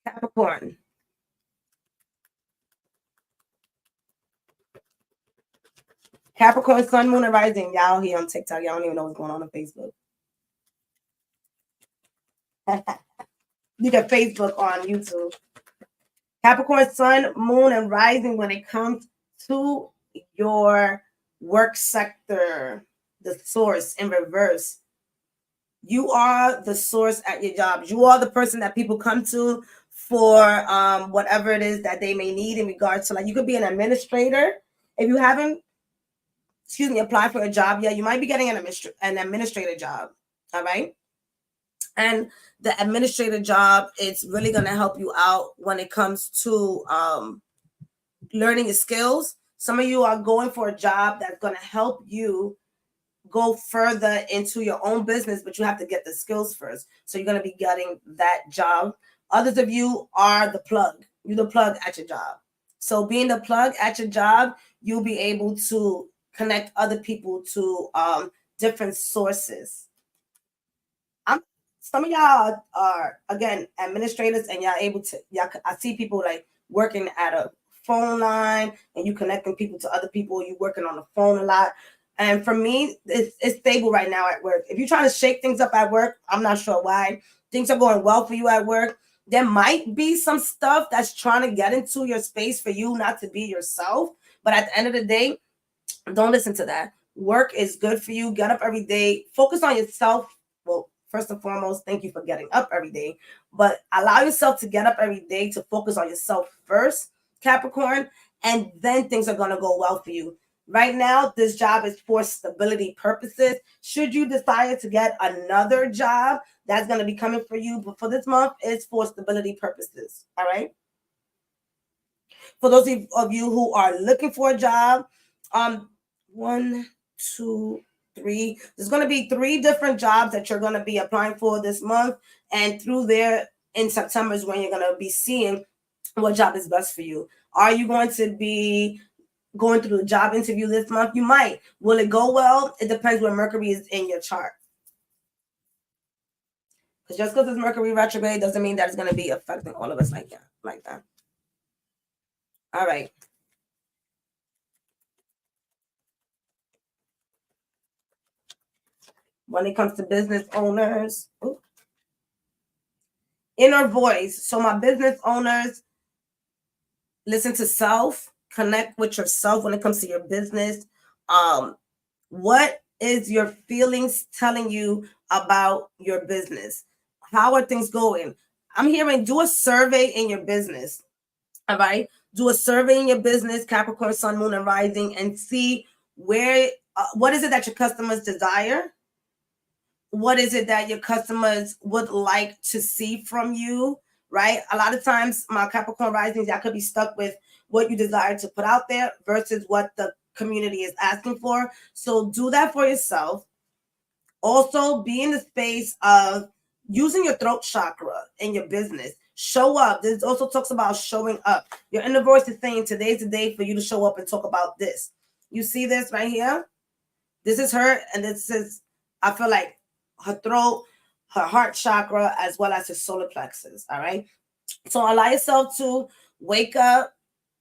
Capricorn. Capricorn, sun, moon, and rising. Y'all here on TikTok. Y'all don't even know what's going on Facebook. You got Facebook on YouTube. Capricorn, sun, moon, and rising when it comes to your work sector, the source in reverse. You are the source at your job. You are the person that people come to for whatever it is that they may need in regards to, like, you could be an administrator. If you haven't, apply for a job yet, you might be getting an administrator job. All right. And the administrative job, it's really going to help you out when it comes to learning your skills. Some of you are going for a job that's going to help you go further into your own business, but you have to get the skills first. So you're going to be getting that job. Others of you are the plug. You're the plug at your job. So being the plug at your job, you'll be able to connect other people to different sources. Some of y'all are, again, administrators, and y'all able to, I see people like working at a phone line, and you connecting people to other people. You working on the phone a lot. And for me, it's stable right now at work. If you're trying to shake things up at work, I'm not sure why. Things are going well for you at work. There might be some stuff that's trying to get into your space for you not to be yourself. But at the end of the day, don't listen to that. Work is good for you. Get up every day. Focus on yourself. Well, first and foremost, thank you for getting up every day. But allow yourself to get up every day to focus on yourself first, Capricorn, and then things are going to go well for you. Right now, this job is for stability purposes. Should you decide to get another job that's going to be coming for you, but for this month, it's for stability purposes. All right. For those of you who are looking for a job, 1, 2, 3. There's going to be 3 different jobs that you're going to be applying for this month, and through there in September is when you're going to be seeing what job is best for you. Are you going to be going through a job interview this month? You might. Will it go well? It depends where Mercury is in your chart. Because just because it's Mercury retrograde doesn't mean that it's going to be affecting all of us like that. All right. When it comes to business owners, inner voice. So my business owners, listen to self, connect with yourself when it comes to your business. What is your feelings telling you about your business? How are things going? I'm hearing do a survey in your business. All right. Do a survey in your business, Capricorn, Sun, Moon, and Rising, and see where, what is it that your customers desire? What is it that your customers would like to see from you, right? A lot of times, my Capricorn risings, y'all could be stuck with what you desire to put out there versus what the community is asking for. So do that for yourself. Also, be in the space of using your throat chakra in your business. Show up. This also talks about showing up. Your inner voice is saying today's the day for you to show up and talk about this. You see this right here? This is her, and this is, I feel like, her throat, her heart chakra, as well as her solar plexus. All right. So allow yourself to wake up,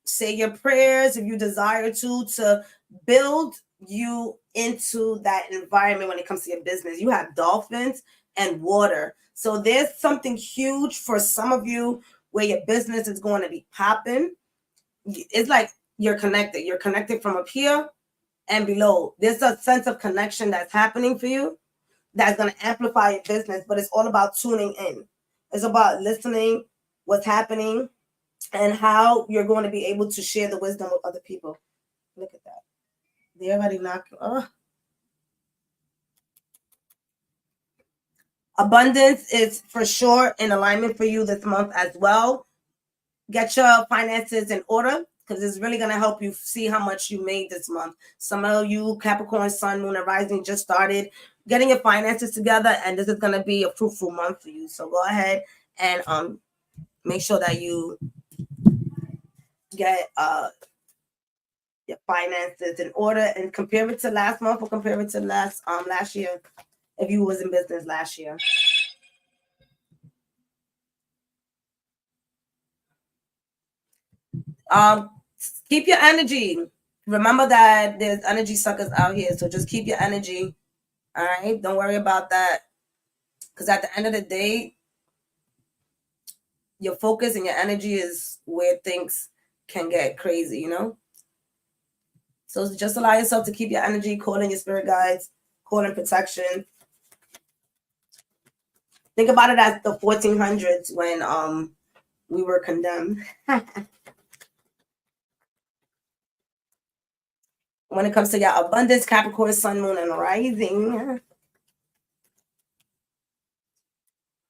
say your prayers if you desire to build you into that environment when it comes to your business. You have dolphins and water. So there's something huge for some of you where your business is going to be popping. It's like you're connected. You're connected from up here and below. There's a sense of connection that's happening for you that's going to amplify your business, but it's all about tuning in. It's about listening, what's happening, and how you're going to be able to share the wisdom with other people. Look at that. They already knocked. Abundance is for sure in alignment for you this month as well. Get your finances in order, because it's really going to help you see how much you made this month. Some of you Capricorn, Sun, Moon, and Rising just started getting your finances together, and this is going to be a fruitful month for you. So go ahead and make sure that you get your finances in order and compare it to last month or compare it to last year if you was in business last year. Keep your energy. Remember that there's energy suckers out here, so just keep your energy. All right, don't worry about that, because at the end of the day, your focus and your energy is where things can get crazy, you know. So just allow yourself to keep your energy, call in your spirit guides, call in protection. Think about it as the 1400s when we were condemned. When it comes to your abundance, Capricorn, Sun, Moon, and Rising.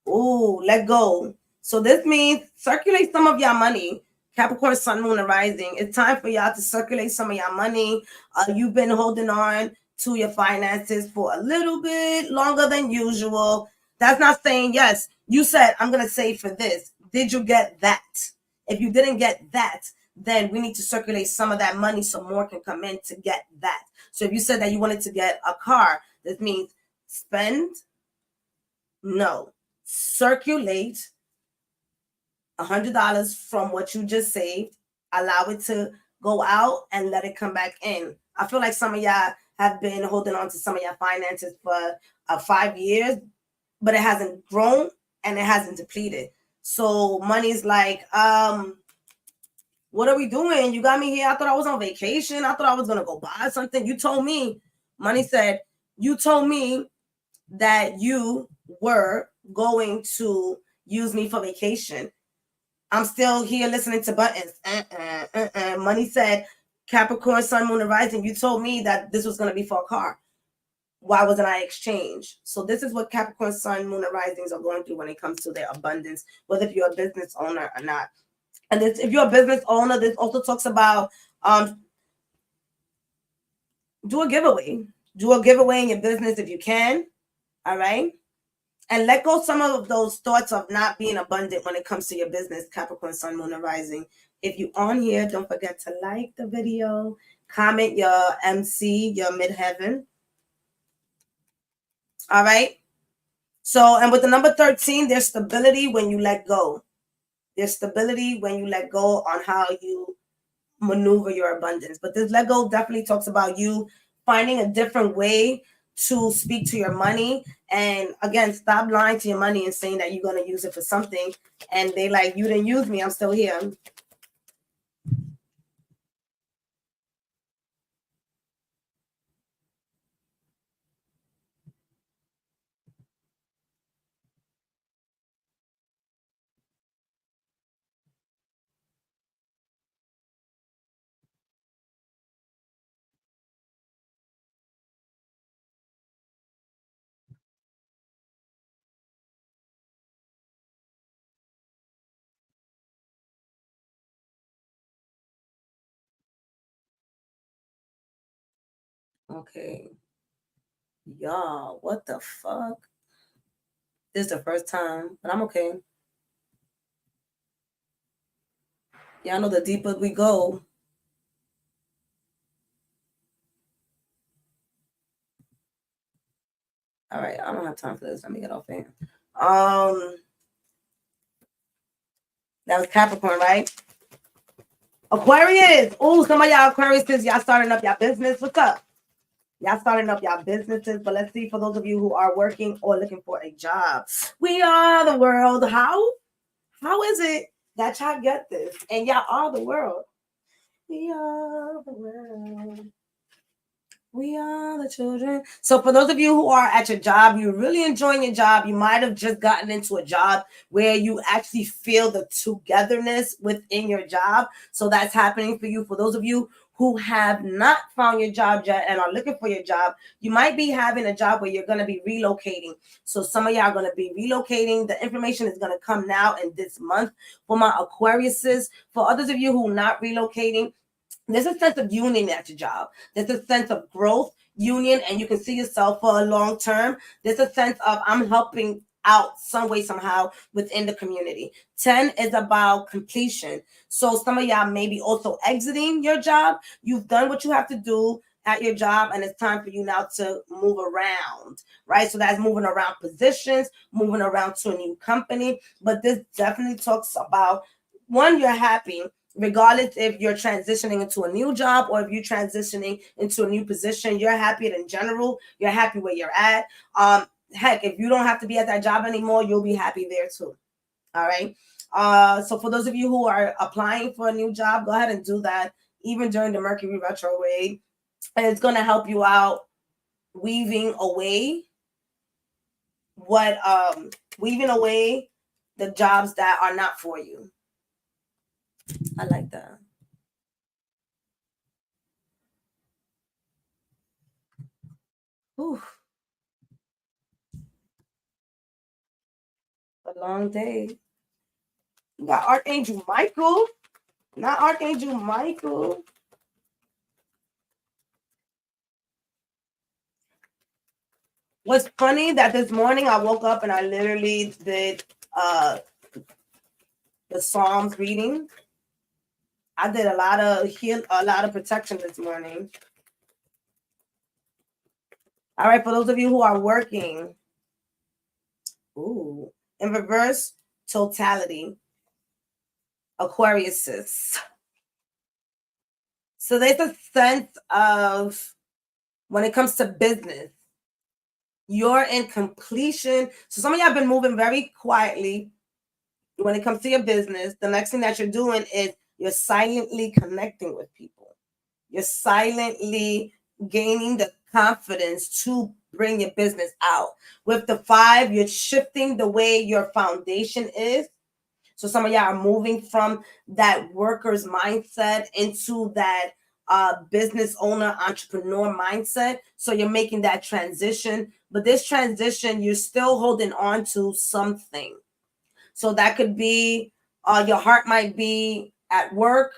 Ooh, let go. So this means circulate some of your money. Capricorn, Sun, Moon, and Rising. It's time for y'all to circulate some of your money. You've been holding on to your finances for a little bit longer than usual. That's not saying yes. You said, I'm going to save for this. Did you get that? If you didn't get that, then we need to circulate some of that money so more can come in to get that. So if you said that you wanted to get a car, this means spend, no, circulate $100 from what you just saved, allow it to go out and let it come back in. I feel like some of y'all have been holding on to some of your finances for 5 years, but it hasn't grown and it hasn't depleted. So money's like, what are we doing? You got me here. I thought I was on vacation. I thought I was going to go buy something. You told me, money said, you told me that you were going to use me for vacation. I'm still here listening to buttons. Money said, Capricorn, Sun, Moon, and Rising. You told me that this was going to be for a car. Why wasn't I exchanged? So this is what Capricorn, Sun, Moon, and Risings are going through when it comes to their abundance, whether if you're a business owner or not. And this, if you're a business owner, this also talks about do a giveaway. Do a giveaway in your business if you can. All right. And let go some of those thoughts of not being abundant when it comes to your business, Capricorn, Sun, Moon, and Rising. If you're on here, don't forget to like the video, comment your MC, your midheaven. All right. So, and with the number 13, there's stability when you let go. There's stability when you let go on how you maneuver your abundance. But this let go definitely talks about you finding a different way to speak to your money. And again, stop lying to your money and saying that you're going to use it for something. And they like, you didn't use me. I'm still here. Okay. Y'all, what the fuck? This is the first time, but I'm okay. Y'all know the deeper we go. All right, I don't have time for this. Let me get off here. That was Capricorn, right? Aquarius. Oh, some of y'all Aquarius, y'all starting up your business. What's up? Y'all starting up your businesses, but let's see for those of you who are working or looking for a job. We are the world. How is it that y'all get this? And y'all are the world. We are the world. We are the children. So for those of you who are at your job, you're really enjoying your job. You might have just gotten into a job where you actually feel the togetherness within your job. So that's happening for you. For those of you who have not found your job yet and are looking for your job, you might be having a job where you're going to be relocating. So some of y'all are going to be relocating. The information is going to come now in this month for my Aquariuses. For others of you who are not relocating, there's a sense of union at your job. There's a sense of growth, union, and you can see yourself for a long term. There's a sense of I'm helping out some way, somehow within the community. 10 is about completion. So some of y'all may be also exiting your job. You've done what you have to do at your job, and it's time for you now to move around, right? So that's moving around positions, moving around to a new company. But this definitely talks about, one, you're happy, regardless if you're transitioning into a new job or if you're transitioning into a new position. You're happy in general. You're happy where you're at. Heck, if you don't have to be at that job anymore, you'll be happy there too. All right. So for those of you who are applying for a new job, go ahead and do that even during the Mercury retrograde. And it's going to help you out weaving away the jobs that are not for you. I like that. Ooh. a long day. You got Archangel Michael. Not Archangel Michael. What's funny that this morning I woke up and I literally did the Psalms reading. I did a lot of protection this morning. All right, for those of you who are working, ooh, in reverse, totality, Aquariuses. So there's a sense of, when it comes to business, you're in completion. So some of y'all have been moving very quietly when it comes to your business. The next thing that you're doing is you're silently connecting with people. You're silently gaining the confidence to bring your business out. With the 5, you're shifting the way your foundation is. So some of y'all are moving from that worker's mindset into that business owner, entrepreneur mindset. So you're making that transition. But this transition, you're still holding on to something. So that could be your heart might be at work.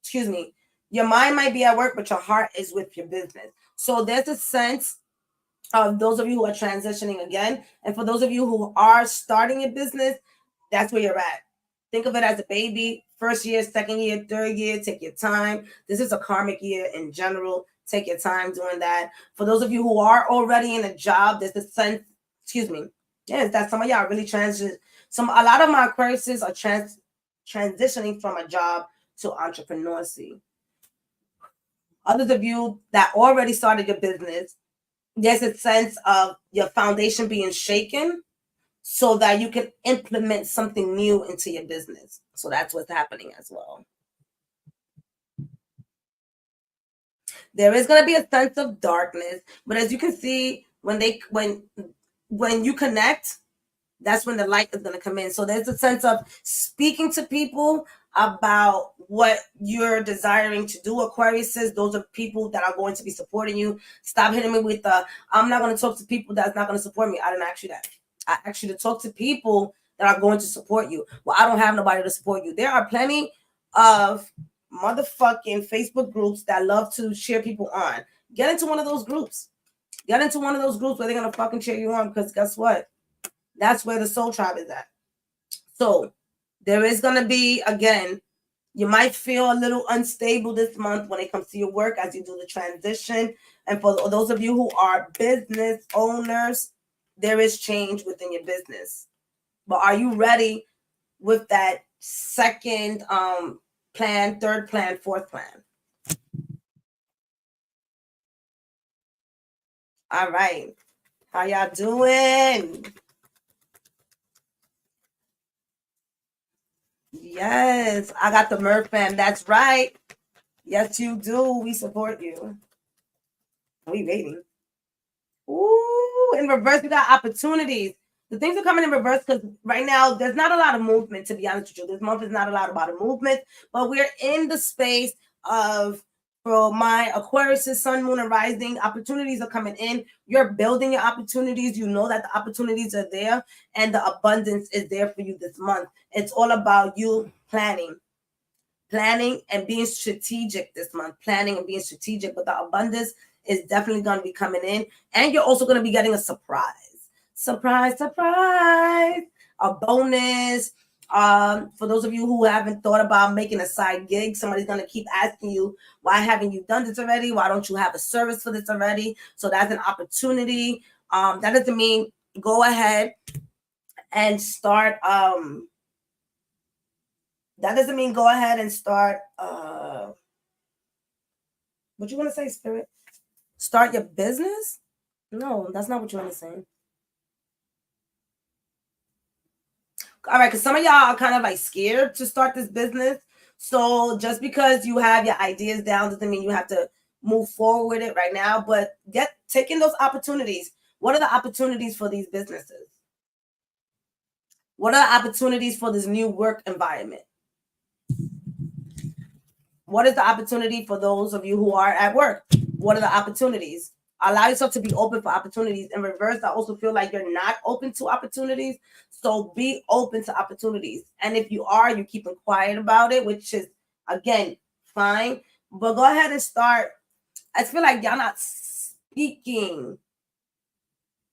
Excuse me. Your mind might be at work, but your heart is with your business. So there's a sense of those of you who are transitioning again. And for those of you who are starting a business, that's where you're at. Think of it as a baby. First year, second year, third year, take your time. This is a karmic year in general. Take your time doing that. For those of you who are already in a job, there's a sense, excuse me. Yes, that some of y'all are really transition. A lot of my Aquariuses are transitioning from a job to entrepreneurship. Others of you that already started your business, there's a sense of your foundation being shaken so that you can implement something new into your business. So that's what's happening as well. There is going to be a sense of darkness, but as you can see, when you connect, that's when the light is going to come in. So there's a sense of speaking to people about what you're desiring to do. Aquarius says those are people that are going to be supporting you. Stop hitting me with the, I'm not going to talk to people that's not going to support me. I didn't ask you that. I asked you to talk to people that are going to support you. Well, I don't have nobody to support you. There are plenty of motherfucking Facebook groups that love to cheer people on. Get into one of those groups. Get into one of those groups where they're going to fucking cheer you on, because guess what? That's where the soul tribe is at. So there is going to be, again, you might feel a little unstable this month when it comes to your work as you do the transition. And for those of you who are business owners, there is change within your business. But are you ready with that second plan, third plan, fourth plan? All right. How y'all doing? Yes, I got the Merc fam. That's right. Yes, you do. We support you. We waiting. Ooh, in reverse, we got opportunities. The things are coming in reverse because right now there's not a lot of movement, to be honest with you. This month is not a lot about a movement, but we're in the space of, for my Aquarius, Sun, Moon, and Rising, opportunities are coming in. You're building your opportunities. You know that the opportunities are there and the abundance is there for you this month. It's all about you planning and being strategic this month. Planning and being strategic, but the abundance is definitely going to be coming in. And you're also going to be getting a surprise. Surprise, surprise. A bonus. For those of you who haven't thought about making a side gig, somebody's going to keep asking you, why haven't you done this already? Why don't you have a service for this already? So that's an opportunity. That doesn't mean go ahead and start. That doesn't mean go ahead and start. What you want to say, Spirit? Start your business? No, that's not what you want to say. All right, because some of y'all are kind of like scared to start this business. So just because you have your ideas down doesn't mean you have to move forward with it right now. But taking those opportunities. What are the opportunities for these businesses? What are the opportunities for this new work environment? What is the opportunity for those of you who are at work? What are the opportunities? allow yourself to be open for opportunities. In reverse, I also feel like you're not open to opportunities. So be open to opportunities. And if you are, you're keeping quiet about it, which is, again, fine. But go ahead and start. I feel like y'all not speaking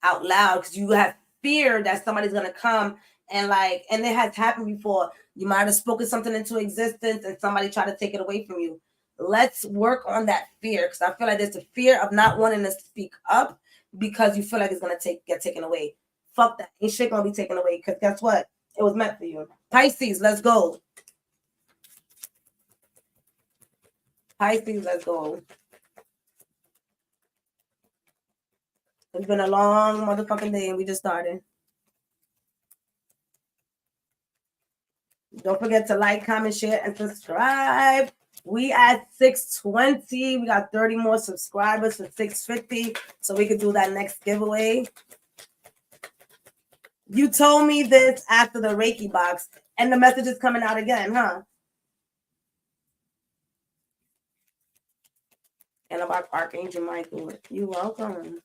out loud because you have fear that somebody's going to come and and it has happened before. You might have spoken something into existence and somebody tried to take it away from you. Let's work on that fear, because I feel like there's a fear of not wanting to speak up because you feel like it's going to get taken away. Fuck that. Ain't shit going to be taken away, because guess what? It was meant for you. Pisces, let's go. Pisces, let's go. It's been a long motherfucking day and we just started. Don't forget to like, comment, share, and subscribe. We at 620. We got 30 more subscribers for 650. So we could do that next giveaway. You told me this after the Reiki box, and the message is coming out again, huh? And about Archangel Michael. You're welcome.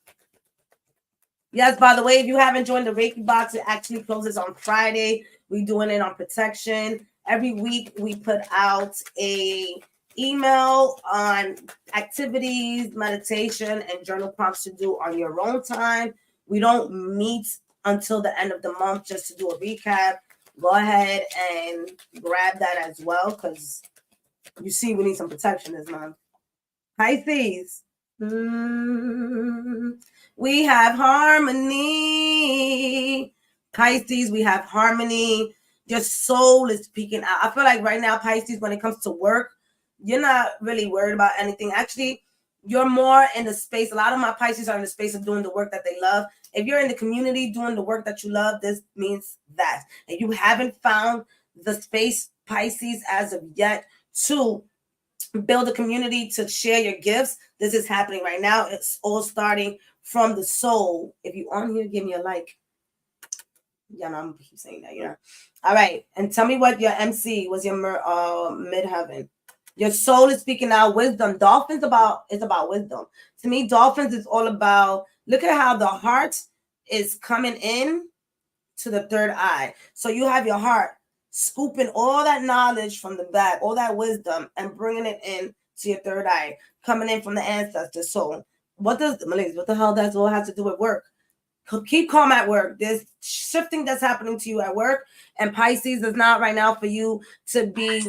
Yes, by the way, if you haven't joined the Reiki box, it actually closes on Friday. We're doing it on protection. Every week we put out a email on activities, meditation, and journal prompts to do on your own time. We don't meet until the end of the month just to do a recap. Go ahead and grab that as well, because you see we need some protection this month. Pisces. We have harmony. Pisces, we have harmony. Your soul is peeking out. I feel like right now, Pisces, when it comes to work, you're not really worried about anything. Actually, you're more in the space. A lot of my Pisces are in the space of doing the work that they love. If you're in the community doing the work that you love, this means that. And you haven't found the space, Pisces, as of yet, to build a community to share your gifts. This is happening right now. It's all starting from the soul. If you on here, give me a like. Yeah, no, I'm keep saying that, all right, and tell me what your MC was, your midheaven. Your soul is speaking out. Wisdom. Dolphins is about wisdom. To me, dolphins is all about, look at how the heart is coming in to the third eye. So you have your heart scooping all that knowledge from the back, all that wisdom, and bringing it in to your third eye, coming in from the ancestors. So what the hell does all have to do with work? Keep calm at work. There's shifting that's happening to you at work, and Pisces is not right now for you to be.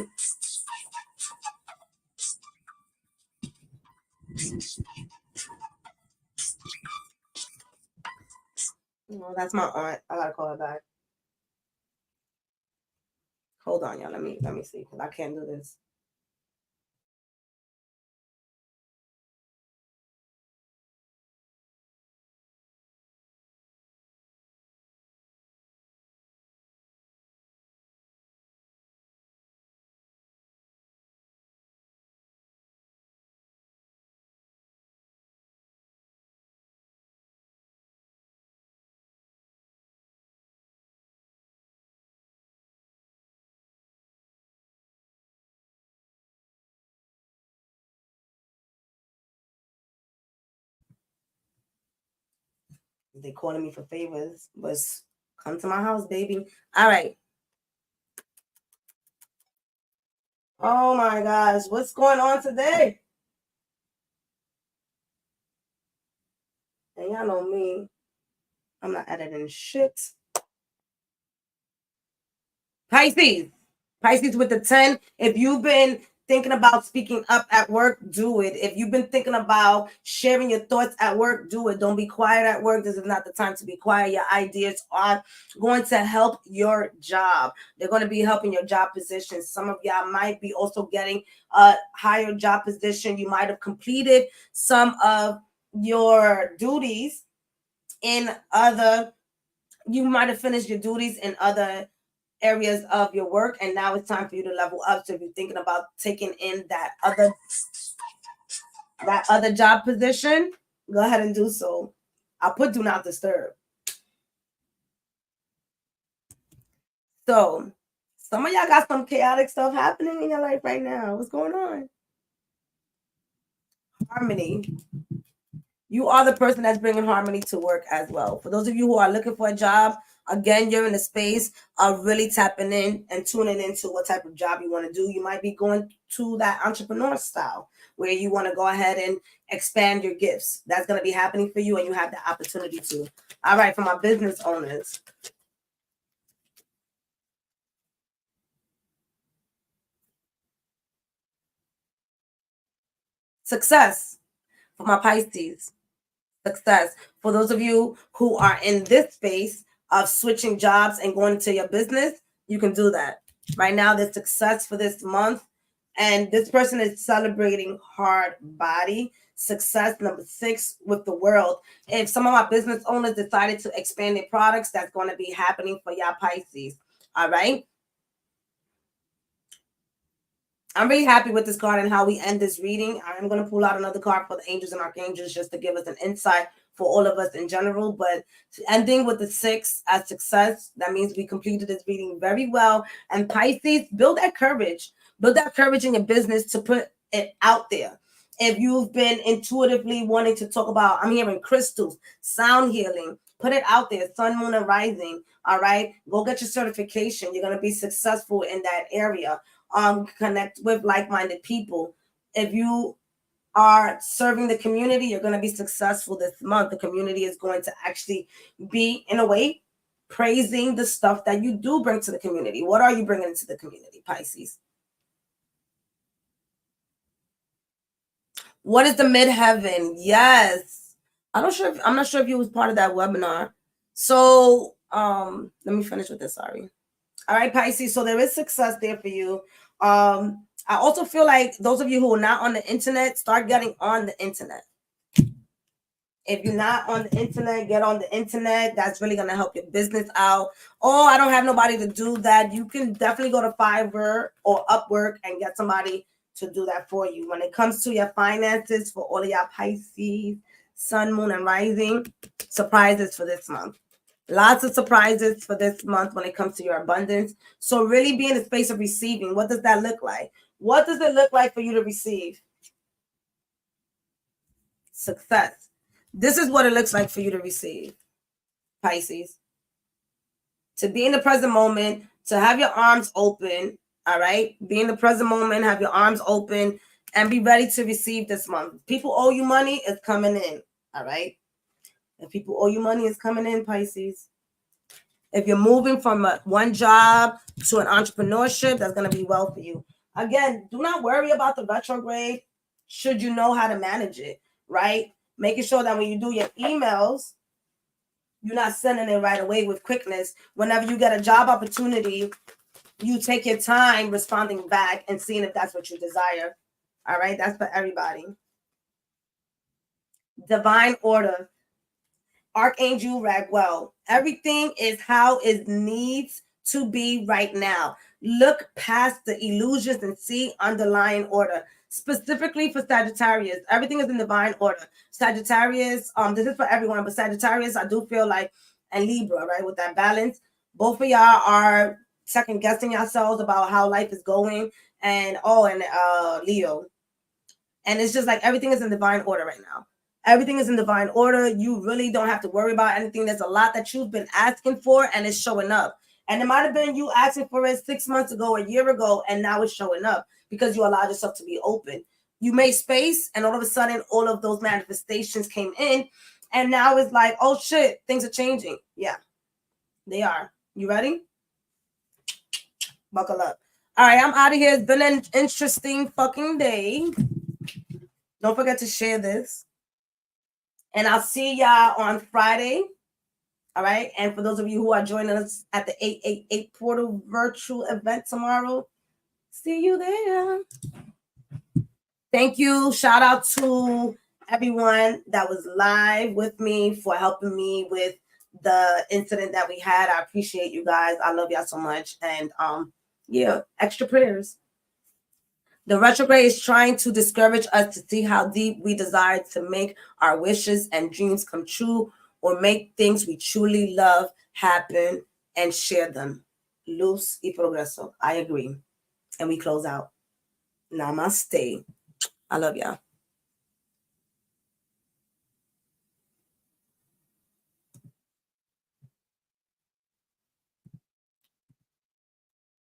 Oh, that's my aunt. I gotta call her back. Hold on, y'all. Let me see, because I can't do this. They calling me for favors, but come to my house, baby. All right. Oh my gosh, what's going on today? And y'all know me. I'm not editing shit. Pisces. Pisces with the 10. If you've been thinking about speaking up at work, do it. If you've been thinking about sharing your thoughts at work, do it. Don't be quiet at work. This is not the time to be quiet. Your ideas are going to help your job. They're going to be helping your job position. Some of y'all might be also getting a higher job position. You might have completed some of your duties in other, you might have finished your duties in other areas of your work, and now it's time for you to level up. So if you're thinking about taking in that other job position, go ahead and do so. I'll put do not disturb. So some of y'all got some chaotic stuff happening in your life right now. What's going on? Harmony. You are the person that's bringing harmony to work as well. For those of you who are looking for a job, again, you're in the space of really tapping in and tuning into what type of job you want to do. You might be going to that entrepreneur style where you want to go ahead and expand your gifts. That's going to be happening for you, and you have the opportunity to. All right, for my business owners. Success for my Pisces. Success for those of you who are in this space of switching jobs and going into your business. You can do that right now. There's success for this month, and this person is celebrating hard body success. Number 6 with the world. If some of my business owners decided to expand their products, that's going to be happening for y'all Pisces. All right. I'm really happy with this card and how we end this reading. I'm going to pull out another card for the angels and archangels just to give us an insight for all of us in general. But ending with the 6 as success, that means we completed this reading very well. And Pisces, build that courage. Build that courage in your business to put it out there. If you've been intuitively wanting to talk about, I'm hearing crystals, sound healing, put it out there. Sun, moon, and rising. All right. Go get your certification. You're going to be successful in that area. Connect with like-minded people. If you are serving the community, you're going to be successful this month. The community is going to actually be, in a way, praising the stuff that you do bring to the community. What are you bringing to the community, Pisces? What is the midheaven? Yes. I'm not sure if you was part of that webinar. So let me finish with this. Sorry. All right, Pisces. So there is success there for you. I also feel like those of you who are not on the internet, start getting on the internet. If you're not on the internet, get on the internet. That's really going to help your business out. Oh, I don't have nobody to do that. You can definitely go to Fiverr or Upwork and get somebody to do that for you. When it comes to your finances, for all of y'all Pisces, Sun, Moon, and Rising, surprises for this month. Lots of surprises for this month when it comes to your abundance. So really be in the space of receiving. What does that look like? What does it look like for you to receive? Success. This is what it looks like for you to receive, Pisces. To be in the present moment, to have your arms open, all right? Be in the present moment, have your arms open, and be ready to receive this month. People owe you money, it's coming in, all right? If people owe you money, it's coming in, Pisces. If you're moving from one job to an entrepreneurship, that's going to be well for you. Again, do not worry about the retrograde should you know how to manage it, right? Making sure that when you do your emails, you're not sending it right away with quickness. Whenever you get a job opportunity, you take your time responding back and seeing if that's what you desire. All right, that's for everybody. Divine order. Archangel Ragwell. Everything is how it needs to be right now. Look past the illusions and see underlying order. Specifically for Sagittarius, everything is in divine order. Sagittarius, this is for everyone, but Sagittarius, I do feel like, and Libra, right, with that balance, both of y'all are second guessing yourselves about how life is going, and Leo. And it's just like everything is in divine order right now. Everything is in divine order. You really don't have to worry about anything. There's a lot that you've been asking for, and it's showing up. And it might have been you asking for it 6 months ago, a year ago, and now it's showing up because you allowed yourself to be open. You made space, and all of a sudden, all of those manifestations came in, and now it's like, oh shit, things are changing. Yeah, they are. You ready? Buckle up. All right, I'm out of here. It's been an interesting fucking day. Don't forget to share this. And I'll see y'all on Friday. All right. And for those of you who are joining us at the 888 Portal virtual event tomorrow, see you there. Thank you. Shout out to everyone that was live with me for helping me with the incident that we had. I appreciate you guys. I love y'all so much. And yeah, extra prayers. The retrograde is trying to discourage us to see how deep we desire to make our wishes and dreams come true, or make things we truly love happen and share them. Luz y progreso. I agree. And we close out. Namaste. I love y'all.